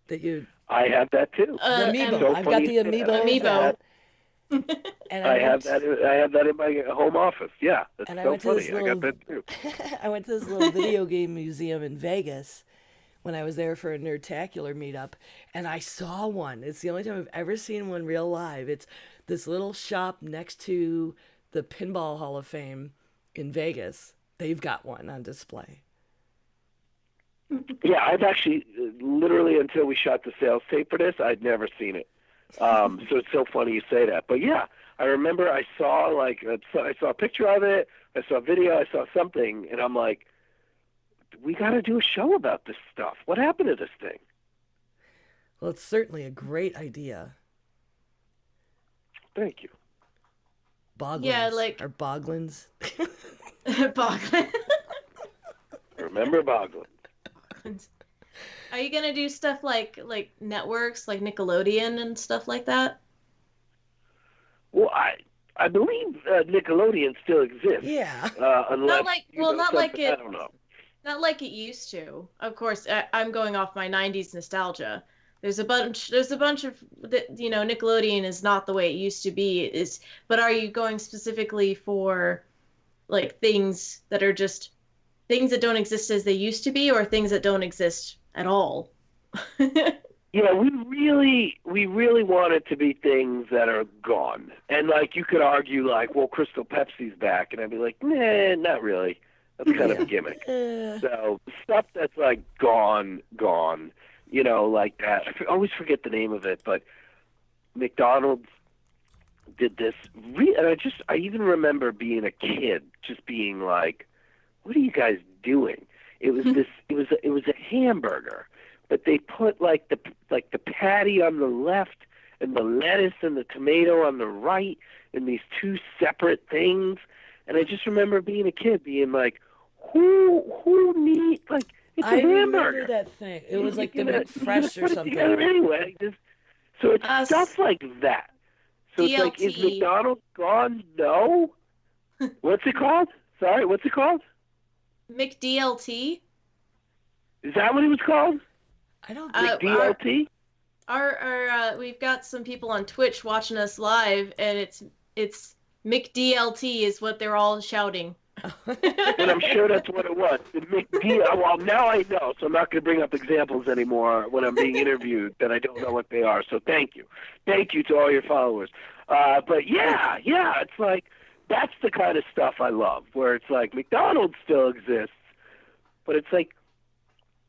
that you I have that too. the amiibo. So I've got the amiibo. And I have that in my home office. Yeah, that's and I so went to funny. this I got that too. I went to this little video game museum in Vegas when I was there for a Nerdtacular meetup, and I saw one. It's the only time I've ever seen one real live. It's this little shop next to the Pinball Hall of Fame in Vegas. They've got one on display. Yeah, I've actually, literally until we shot the sales tape for this, I'd never seen it. So it's so funny you say that. But yeah, I remember I saw a picture of it, I saw a video, I saw something, and I'm like, we got to do a show about this stuff. What happened to this thing? Well, it's certainly a great idea. Thank you. Boglins. Yeah, like... Or Boglins. Boglins. Remember Boglins. Are you gonna do stuff like networks, like Nickelodeon and stuff like that? Well, I believe Nickelodeon still exists. Yeah. Unless not like it. I don't know. Not like it used to. Of course, I'm going off my '90s nostalgia. There's a bunch of Nickelodeon is not the way it used to be. But are you going specifically for like things that are just things that don't exist as they used to be, or things that don't exist at all? Yeah, we really want it to be things that are gone. And like you could argue like, well, Crystal Pepsi's back, and I'd be like, nah, not really. That's kind of a gimmick. So stuff that's like gone, like that. I always forget the name of it, but McDonald's did this. And I even remember being a kid, just being like, what are you guys doing? It was this. It was a hamburger but they put like the patty on the left and the lettuce and the tomato on the right in these two separate things. And I just remember being a kid being like, who need, like, it's a I remember hamburger. that thing. It was like the You're gonna McFresh or put it something. together anyway. So it's Uh, stuff like that. So it's like, is DLT. McDonald's gone? No. What's it called? Sorry, what's it called? McDLT. Is that what it was called? I don't DLT? We've got some people on Twitch watching us live, and it's McDLT is what they're all shouting. And I'm sure that's what it was. The well, now I know, so I'm not going to bring up examples anymore when I'm being interviewed that I don't know what they are. So thank you. Thank you to all your followers. But yeah, it's like, that's the kind of stuff I love, where it's like McDonald's still exists, but it's like,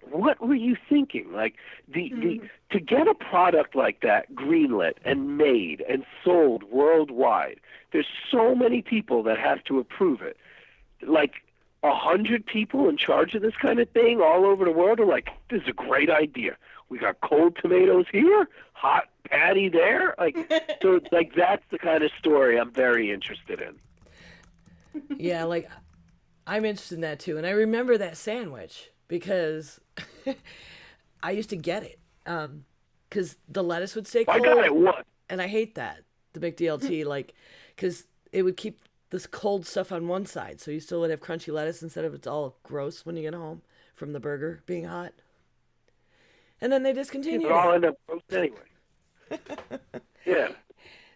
what were you thinking? Like, to get a product like that greenlit and made and sold worldwide, there's so many people that have to approve it. Like 100 people in charge of this kind of thing all over the world are like, this is a great idea. We got cold tomatoes here, hot patty there. Like, so it's like, that's the kind of story I'm very interested in. Yeah, like I'm interested in that too. And I remember that sandwich because I used to get it. Because the lettuce would stay cold. I got it once. And I hate that, the McDLT, like, because it would keep this cold stuff on one side. So you still would have crunchy lettuce instead of it's all gross when you get home from the burger being hot. And then they discontinued It all end up gross anyway. Yeah.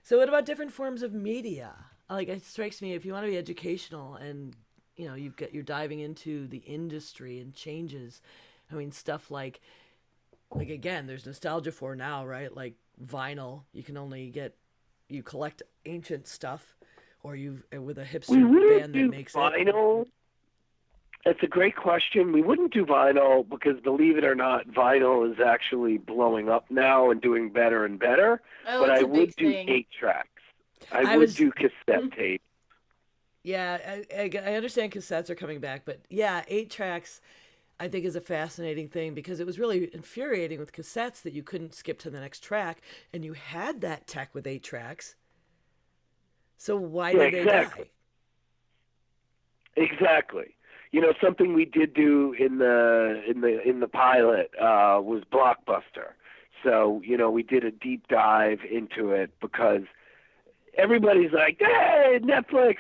So what about different forms of media? Like, it strikes me, if you want to be educational and, you know, you're diving into the industry and changes, I mean, stuff like again, there's nostalgia for now, right? Like vinyl, you can only you collect ancient stuff, or with a hipster band that makes vinyl. It. That's a great question. We wouldn't do vinyl because, believe it or not, vinyl is actually blowing up now and doing better and better. Oh, but it's I a would big do thing. 8-tracks. I would do cassette tape. Yeah, I understand cassettes are coming back, but yeah, 8-tracks I think is a fascinating thing, because it was really infuriating with cassettes that you couldn't skip to the next track, and you had that tech with 8-tracks. So why did they die? Exactly. You know, something we did do in the pilot was Blockbuster. So, you know, we did a deep dive into it because everybody's like, hey, Netflix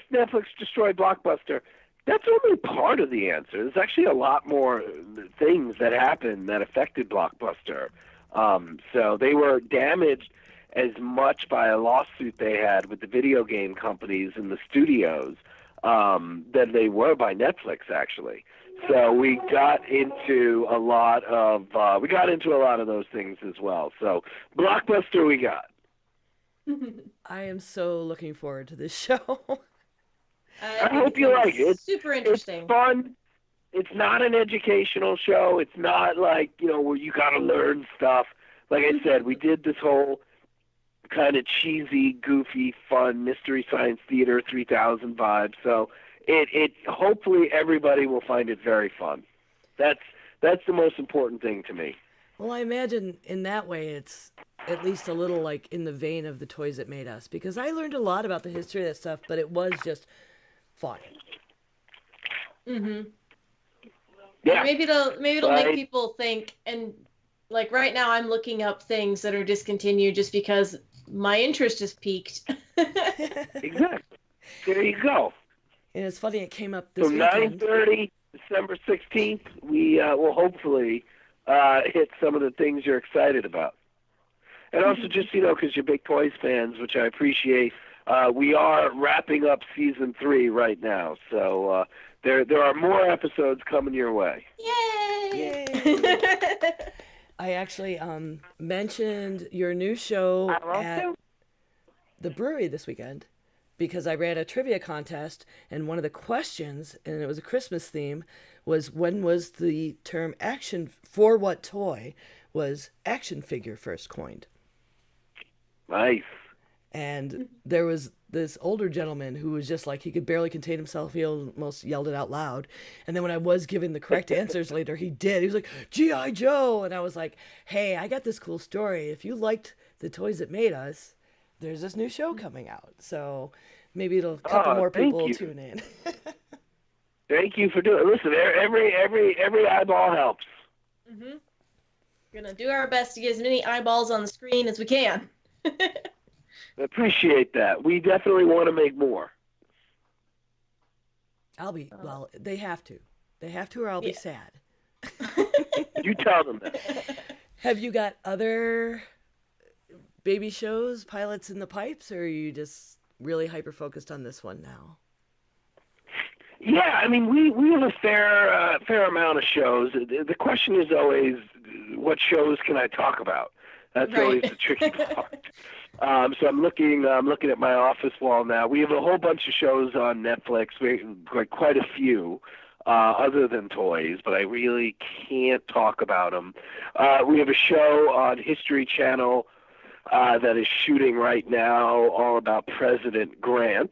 destroyed Blockbuster. That's only part of the answer. There's actually a lot more things that happened that affected Blockbuster. So they were damaged as much by a lawsuit they had with the video game companies and the studios than they were by Netflix, actually. So we got into a lot of those things as well. So Blockbuster we got. I am so looking forward to this show. I hope you like it. It's super interesting. It's fun. It's not an educational show. It's not like, you know, where you got to learn stuff. Like I said, we did this whole kind of cheesy, goofy, fun Mystery Science Theater 3000 vibe. So it hopefully everybody will find it very fun. That's the most important thing to me. Well, I imagine in that way it's at least a little like in the vein of the Toys That Made Us, because I learned a lot about the history of that stuff, but it was just fun. Mm-hmm. Yeah. Maybe it'll make people think, and like right now I'm looking up things that are discontinued just because my interest is piqued. Exactly. There you go. And it's funny, it came up this From weekend. 9:30, December 16th, we will hopefully hit some of the things you're excited about. And also, just, you know, because you're big Toys fans, which I appreciate, we are wrapping up season 3 right now. So there are more episodes coming your way. Yay! I actually mentioned your new show at the brewery this weekend because I ran a trivia contest, and one of the questions, and it was a Christmas theme, was when was the term action, for what toy was action figure first coined? Nice. And there was this older gentleman who was just like, he could barely contain himself. He almost yelled it out loud. And then when I was given the correct answers later, he did. He was like, G.I. Joe. And I was like, hey, I got this cool story. If you liked the toys that made us, there's this new show coming out. So maybe it'll a couple more thank people you. tune in. Thank you for doing it. Listen, every eyeball helps. Mm-hmm. We're gonna do our best to get as many eyeballs on the screen as we can. Appreciate that. We definitely want to make more. Well, they have to. They have to, or I'll be sad. You tell them that. Have you got other baby shows, pilots in the pipes, or are you just really hyper-focused on this one now? Yeah, I mean, we have a fair amount of shows. The question is always, what shows can I talk about? That's Right. always the tricky part. So I'm looking at my office wall now. We have a whole bunch of shows on Netflix. Quite a few, other than toys, but I really can't talk about them. We have a show on History Channel that is shooting right now, all about President Grant.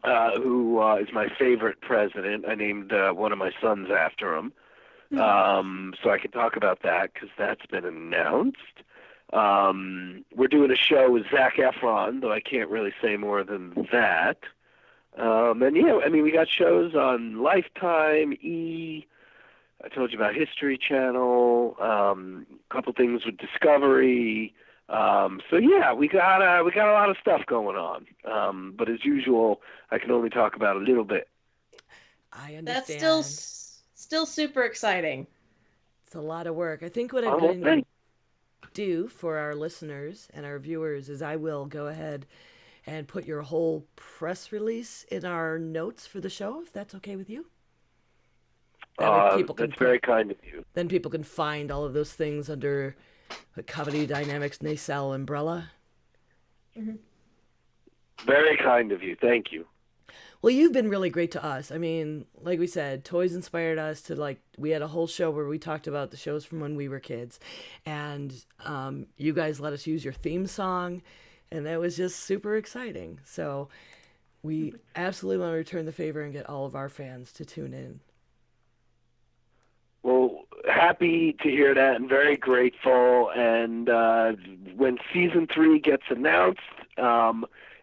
Who is my favorite president. I named one of my sons after him. So I can talk about that because that's been announced. We're doing a show with Zac Efron, though I can't really say more than that. And yeah, I mean, we got shows on Lifetime, I told you about History Channel, a couple things with Discovery. So yeah, we got a lot of stuff going on. But as usual, I can only talk about a little bit. I understand. That's still super exciting. It's a lot of work. I think what I'm going to do for our listeners and our viewers is I will go ahead and put your whole press release in our notes for the show, if that's okay with you. That's very kind of you. Then people can find all of those things under the Comedy Dynamics Nacelle umbrella. Mm-hmm. Very kind of you. Thank you. Well, you've been really great to us. I mean, like we said, toys inspired us to we had a whole show where we talked about the shows from when we were kids. And you guys let us use your theme song, and that was just super exciting. So we absolutely want to return the favor and get all of our fans to tune in. Well, happy to hear that and very grateful. And when season 3 gets announced,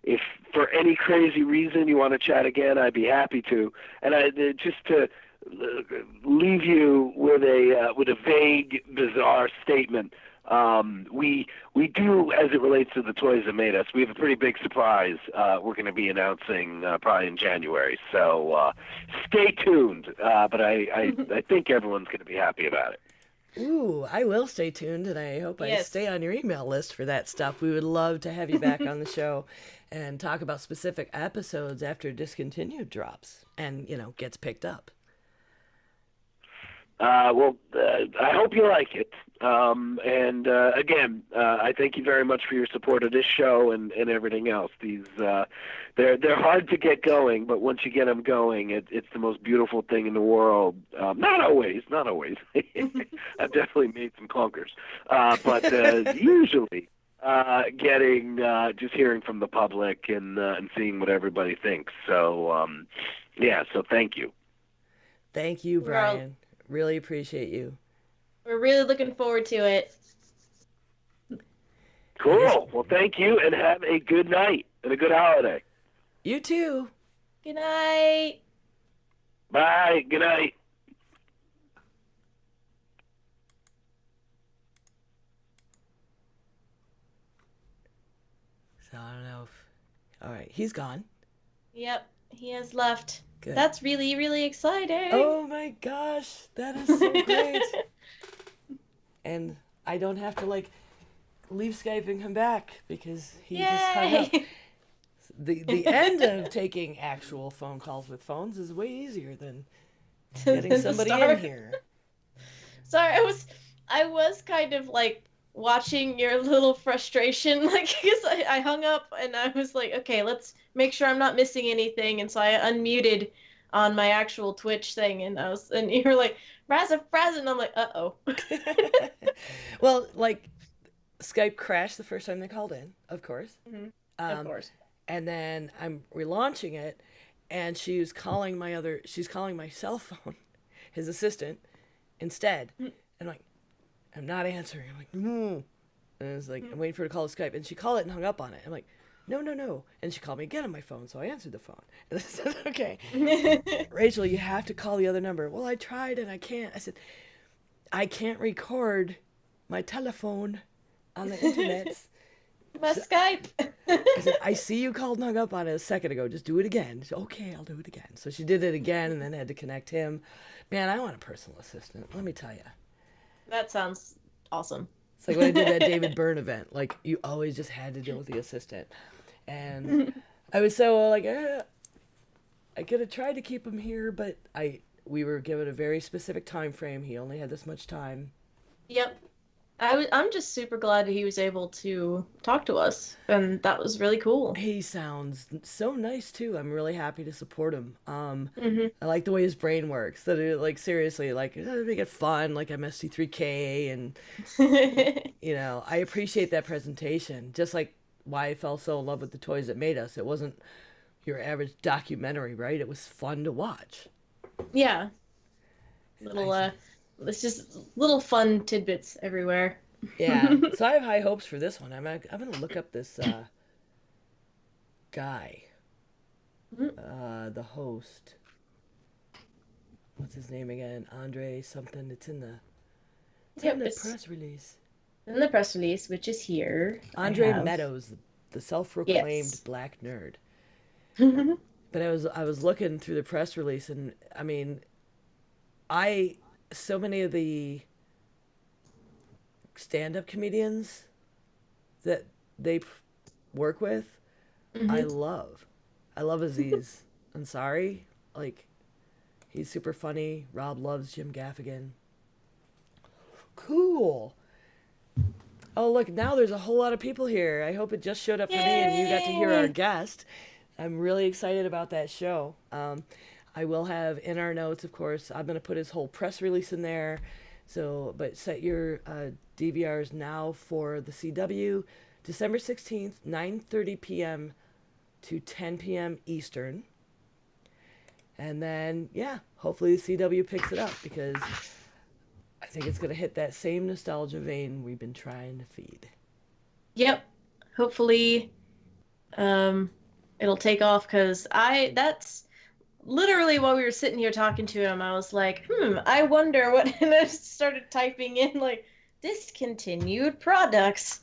if for any crazy reason you want to chat again, I'd be happy to. And just to leave you with a vague, bizarre statement. We do, as it relates to the toys that made us, we have a pretty big surprise we're going to be announcing probably in January. So stay tuned. But I think everyone's going to be happy about it. Ooh, I will stay tuned, and I hope I stay on your email list for that stuff. We would love to have you back on the show and talk about specific episodes after Discontinued drops and, gets picked up. I hope you like it. And again, I thank you very much for your support of this show and everything else. These they're hard to get going, but once you get them going, it's the most beautiful thing in the world. Not always. I've definitely made some clunkers, but usually getting just hearing from the public and seeing what everybody thinks. So so thank you. Thank you, Brian. Really appreciate you. We're really looking forward to it. Cool. Well, thank you, and have a good night and a good holiday. You too. Good night. Bye. Good night. So I don't know if... All right, he's gone. Yep, he has left. Good. That's really, really exciting. Oh my gosh, that is so great. And I don't have to leave Skype and come back because he just hung up. The end of taking actual phone calls with phones is way easier than getting somebody in here. Sorry, I was kind of watching your little frustration, because I hung up and I was like, okay, let's make sure I'm not missing anything, and so I unmuted on my actual Twitch thing, and you were like, Razza, and I'm like, uh-oh. Well, Skype crashed the first time they called in, of course. Mm-hmm. Of course. And then I'm relaunching it, and she's calling my cell phone, his assistant, instead. And I'm like, I'm not answering. I'm like, no. And it's like, I'm waiting for her to call the Skype. And she called it and hung up on it. I'm like, no, no, no. And she called me again on my phone, so I answered the phone. And I said, okay. Rachel, you have to call the other number. Well, I tried and I can't. I said, I can't record my telephone on the internet. My Skype. I said, I see you called and hung up on it a second ago. Just do it again. She said, okay, I'll do it again. So she did it again and then had to connect him. Man, I want a personal assistant. Let me tell you. That sounds awesome. It's like when I did that David Byrne event. Like, you always just had to deal with the assistant. And I was so like, I could have tried to keep him here, but we were given a very specific time frame. He only had this much time. Yep. I'm just super glad he was able to talk to us, and that was really cool. He sounds so nice too. I'm really happy to support him. Mm-hmm. I like the way his brain works. That it, like, seriously, like, make it fun, like MST3K, and I appreciate that presentation. Just like why I fell so in love with the toys that made us. It wasn't your average documentary, right? It was fun to watch. Yeah. It's just little fun tidbits everywhere. Yeah. So I have high hopes for this one. I'm gonna look up this guy, the host. What's his name again? Andre something. It's in the press release. In the press release, which is here. Andre Meadows, the self-proclaimed black nerd. But I was looking through the press release, and I mean, so many of the stand-up comedians that they work with, I love Aziz Ansari. Like, he's super funny. Rob loves Jim Gaffigan. Cool. Oh, look, now there's a whole lot of people here. I hope it just showed up for me and you got to hear our guest. I'm really excited about that show. I will have in our notes, of course, I'm going to put his whole press release in there. So, but set your DVRs now for the CW, December 16th, 9:30 p.m. to 10 p.m. Eastern. And then, hopefully the CW picks it up, because I think it's going to hit that same nostalgia vein we've been trying to feed. Yep. Hopefully it'll take off, because that's literally while we were sitting here talking to him, I was like, I wonder what, and I started typing in, like, discontinued products.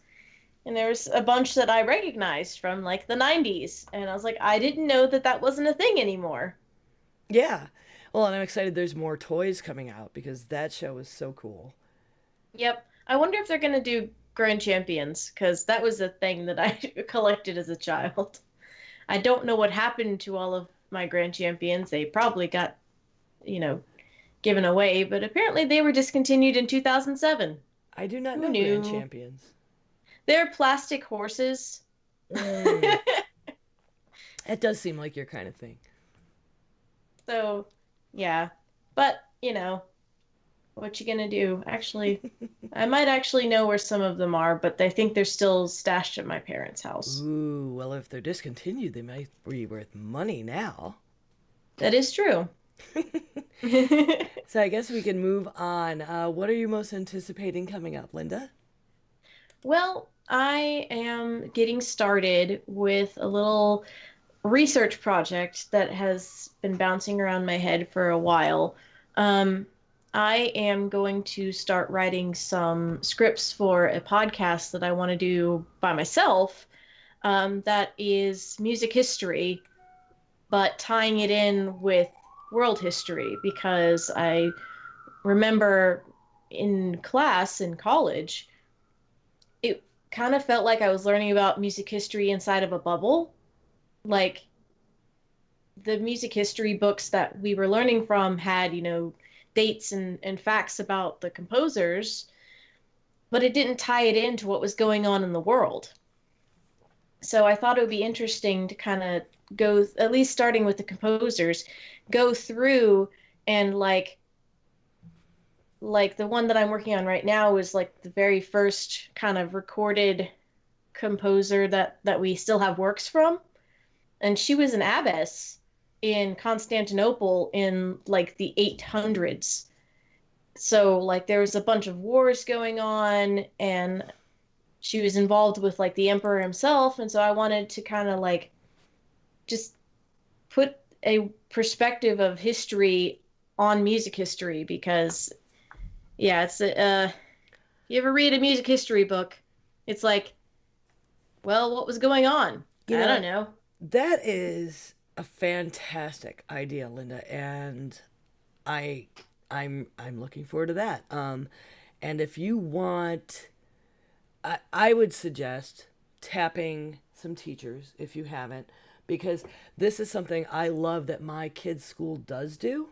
And there was a bunch that I recognized from, like, the 90s. And I was like, I didn't know that wasn't a thing anymore. Yeah. Well, and I'm excited there's more toys coming out, because that show was so cool. Yep. I wonder if they're going to do Grand Champions, because that was a thing that I collected as a child. I don't know what happened to all of my Grand Champions. They probably got, given away, but apparently they were discontinued in 2007. I do not know Grand Champions. They're plastic horses. It does seem like your kind of thing. So, yeah. But, what you gonna do? Actually, I might actually know where some of them are, but I think they're still stashed at my parents' house. Ooh, well, if they're discontinued, they might be worth money now. That is true. So I guess we can move on. What are you most anticipating coming up, Linda? Well, I am getting started with a little research project that has been bouncing around my head for a while. I am going to start writing some scripts for a podcast that I want to do by myself, that is music history, but tying it in with world history, because I remember in class in college, it kind of felt like I was learning about music history inside of a bubble. Like, the music history books that we were learning from had, dates and facts about the composers, but it didn't tie it into what was going on in the world. So I thought it would be interesting to kind of go, at least starting with the composers, go through and like the one that I'm working on right now is like the very first kind of recorded composer that we still have works from. and she was an abbess in Constantinople in like the 800s. So like there was a bunch of wars going on, and she was involved with like the emperor himself, and so I wanted to kind of like just put a perspective of history on music history, because yeah, it's you ever read a music history book, it's like, well, what was going on? You I know, don't know. that is a fantastic idea, Linda, and I I'm looking forward to that. And if you want, I would suggest tapping some teachers if you haven't, because this is something I love that my kids' school does do.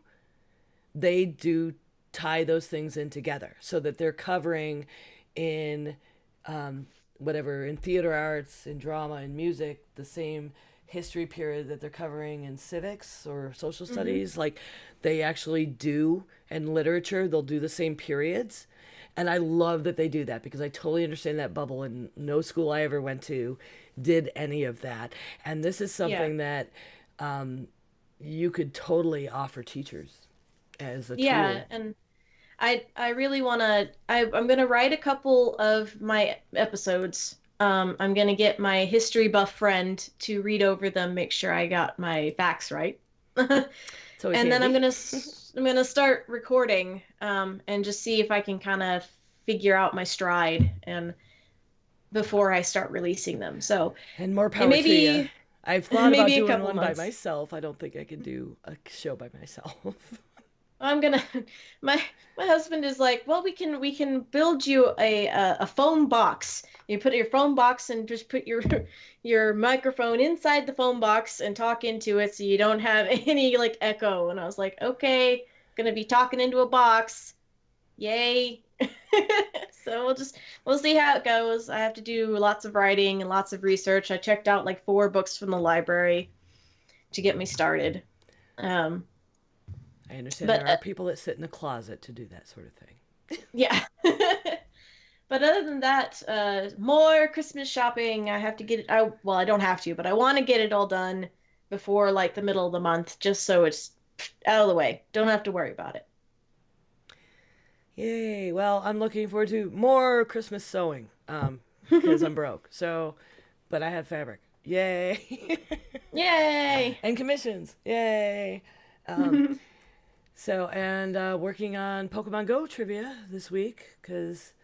They do tie those things in together so that they're covering in whatever, in theater arts, in drama, in music, the same history period that they're covering in civics or social studies. Like they actually do, in literature, they'll do the same periods. And I love that they do that, because I totally understand that bubble, and no school I ever went to did any of that. And this is something that you could totally offer teachers as a Yeah, tool. and I really want to I'm going to write a couple of my episodes. I'm going to get my history buff friend to read over them, make sure I got my facts right. It's always And then handy. I'm going to start recording and just see if I can kind of figure out my stride and before I start releasing them. So, And more it power may to you. be I've thought about maybe a doing couple one by months. myself. I don't think I could do a show by myself. I'm gonna my my husband is like, well, we can build you a phone box. You put your phone box and just put your microphone inside the phone box and talk into it so you don't have any like echo. And I was like, okay, gonna be talking into a box. Yay. So we'll see how it goes. I have to do lots of writing and lots of research. I checked out like 4 books from the library to get me started. Um, I understand but there are people that sit in a closet to do that sort of thing. Yeah. But other than that, more Christmas shopping. I have to get it. Well, I don't have to, but I want to get it all done before like the middle of the month, just so it's out of the way. Don't have to worry about it. Yay. Well, I'm looking forward to more Christmas sewing because I'm broke. So, but I have fabric. Yay. Yay! And commissions. Yay. So, and working on Pokemon Go trivia this week, because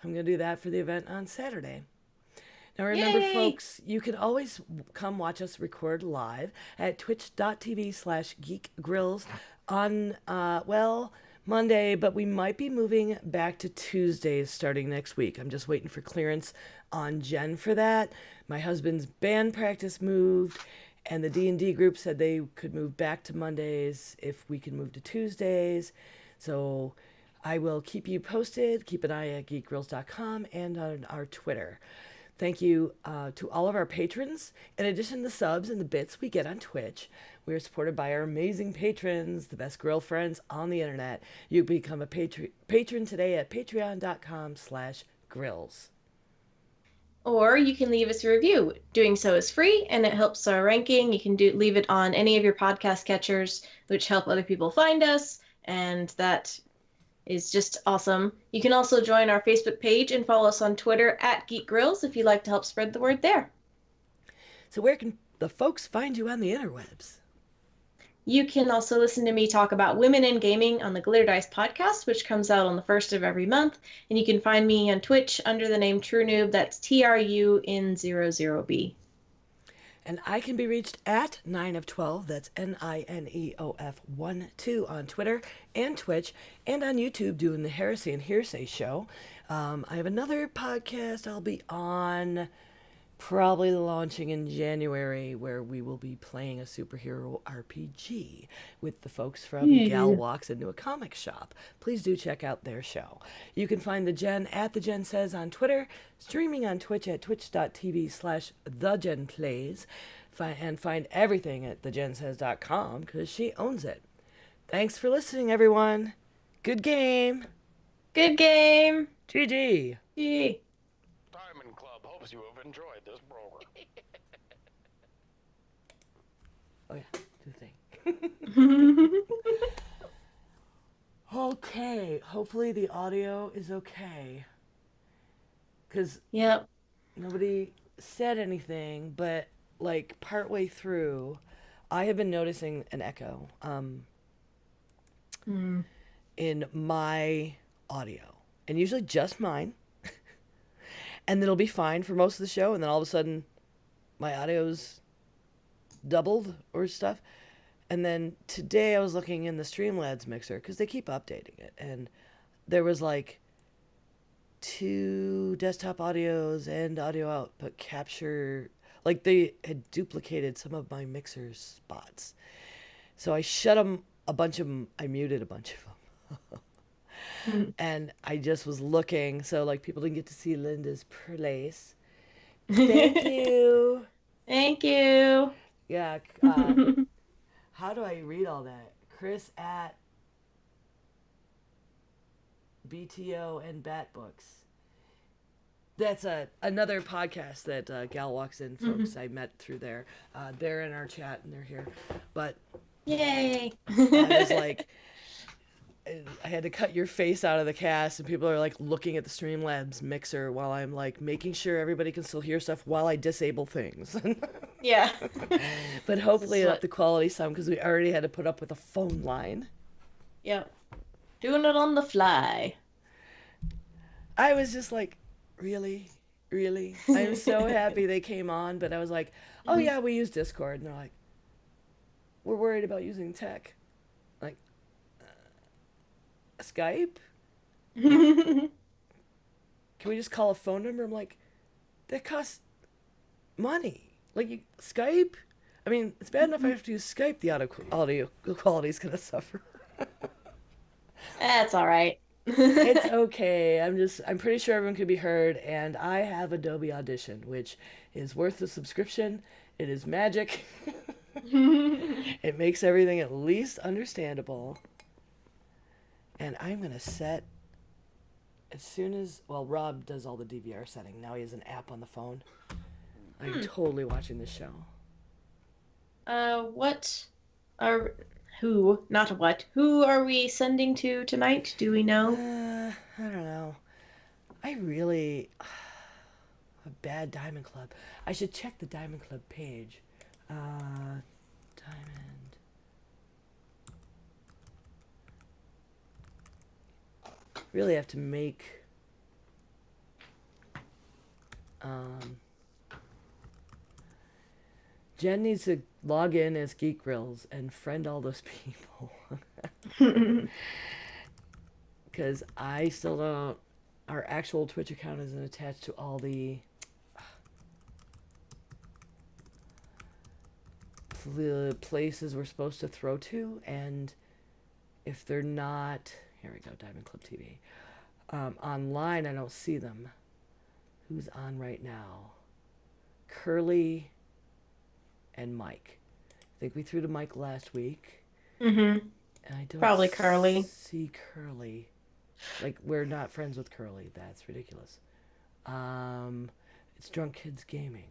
I'm going to do that for the event on Saturday. Now, remember, Yay! folks, you can always come watch us record live at twitch.tv/GeekGrills on, well, Monday, but we might be moving back to Tuesdays starting next week. I'm just waiting for clearance on Jen for that. My husband's band practice moved, and the D&D group said they could move back to Mondays if we can move to Tuesdays. So I will keep you posted. Keep an eye at geekgrills.com and on our Twitter. Thank you to all of our patrons. In addition to the subs and the bits we get on Twitch, we are supported by our amazing patrons, the best grill friends on the internet. You can become a patron today at patreon.com/grills. Or you can leave us a review. Doing so is free and it helps our ranking. You can leave it on any of your podcast catchers, which help other people find us, and that is just awesome. You can also join our Facebook page and follow us on Twitter at GeekGrills if you'd like to help spread the word there. So where can the folks find you on the interwebs? You can also listen to me talk about women in gaming on the Glitter Dice podcast, which comes out on the first of every month. And you can find me on Twitch under the name True Noob. That's TRUN00B. And I can be reached at 9of12, that's NINEOF12 on Twitter and Twitch, and on YouTube doing the Heresy and Hearsay show. I have another podcast I'll be on, probably launching in January, where we will be playing a superhero RPG with the folks from Gal Walks Into a Comic Shop. Please do check out their show. You can find the Jen at The Jen Says on Twitter, streaming on Twitch at twitch.tv/TheJenPlays, and find everything at thejensays.com because she owns it. Thanks for listening, everyone. Good game. Good game. GG. Yay. Diamond Club hopes you have enjoyed this program. Oh yeah, do the thing. Okay, hopefully the audio is okay. Because Yep. nobody said anything, but like partway through, I have been noticing an echo Hmm. in my audio, and usually just mine. And it'll be fine for most of the show, and then all of a sudden, my audio's doubled or stuff. And then today I was looking in the Streamlabs mixer because they keep updating it, and there was like 2 desktop audios and audio output capture. Like they had duplicated some of my mixer spots. So I shut them, a bunch of them, I muted a bunch of them. And I just was looking, so like people didn't get to see Linda's place. Thank you. Thank you. Yeah. How do I read all that? Chris at BTO and Bat Books. That's another podcast that Gal Walks In folks I met through there. They're in our chat and they're here. But Yay. I was like, I had to cut your face out of the cast, and people are like looking at the Streamlabs mixer while I'm like making sure everybody can still hear stuff while I disable things. Yeah. But hopefully up the quality some, because we already had to put up with a phone line. Yep. Doing it on the fly. I was just like, really? Really? I'm so happy they came on, but I was like, oh yeah, we use Discord. And they're like, we're worried about using tech. Like, Skype? Can we just call a phone number? I'm like, that costs money. Like, Skype? I mean, it's bad enough I have to use Skype, the audio quality is going to suffer. That's all right. It's okay. I'm pretty sure everyone can be heard, and I have Adobe Audition, which is worth the subscription. It is magic. It makes everything at least understandable. And I'm going to set, as soon as, well, Rob does all the DVR setting. Now he has an app on the phone. I'm totally watching this show. Who are we sending to tonight? Do we know? I don't know. I really, a bad Diamond Club. I should check the Diamond Club page. Diamond. Really have to make Jen needs to log in as GeekGrills and friend all those people. Because I still don't, our actual Twitch account isn't attached to all the places we're supposed to throw to, and if they're not, here we go, Diamond Club TV. Online, I don't see them. Who's on right now? Curly and Mike. I think we threw to Mike last week. Mm-hmm. And I don't Probably Curly. see Curly. Like, we're not friends with Curly. That's ridiculous. It's Drunk Kids Gaming.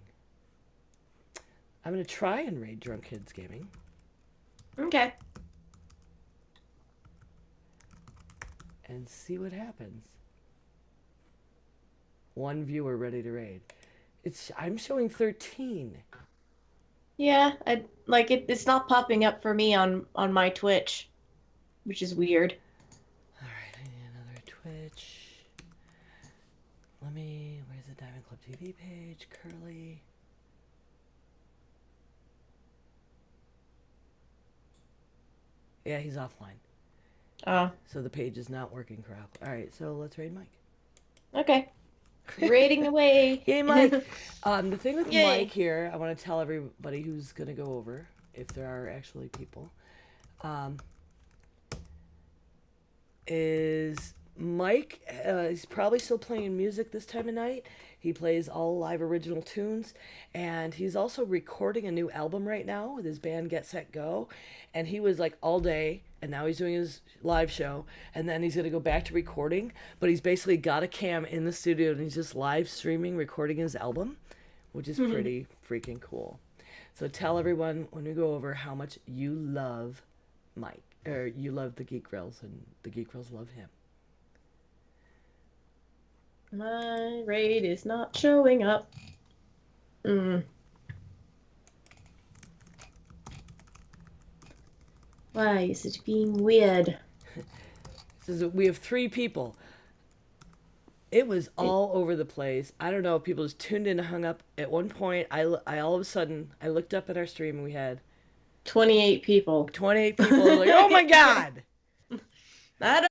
I'm going to try and raid Drunk Kids Gaming. Okay. And see what happens. One viewer ready to raid. I'm showing 13. Yeah, it's not popping up for me on my Twitch, which is weird. All right, I need another Twitch. Where's the Diamond Club TV page? Curly. Yeah, he's offline. Oh, So the page is not working correctly. All right, so let's raid Mike. okay. Raiding away. Yay, Mike. The thing with Yay. Mike here, I want to tell everybody who's going to go over, if there are actually people, is Mike is probably still playing music this time of night. He plays all live original tunes, and he's also recording a new album right now with his band Get Set Go, and he was like all day, and now he's doing his live show, and then he's going to go back to recording, but he's basically got a cam in the studio, and he's just live streaming recording his album, which is pretty freaking cool. So tell everyone when we go over how much you love Mike, or you love the Geek Grills, and the Geek Grills love him. My raid is not showing up. Why is it being weird? We have 3 people. It was all over the place. I don't know. People just tuned in and hung up. At one point, I all of a sudden, I looked up at our stream and we had 28 people. 28 people. Like, oh my God! I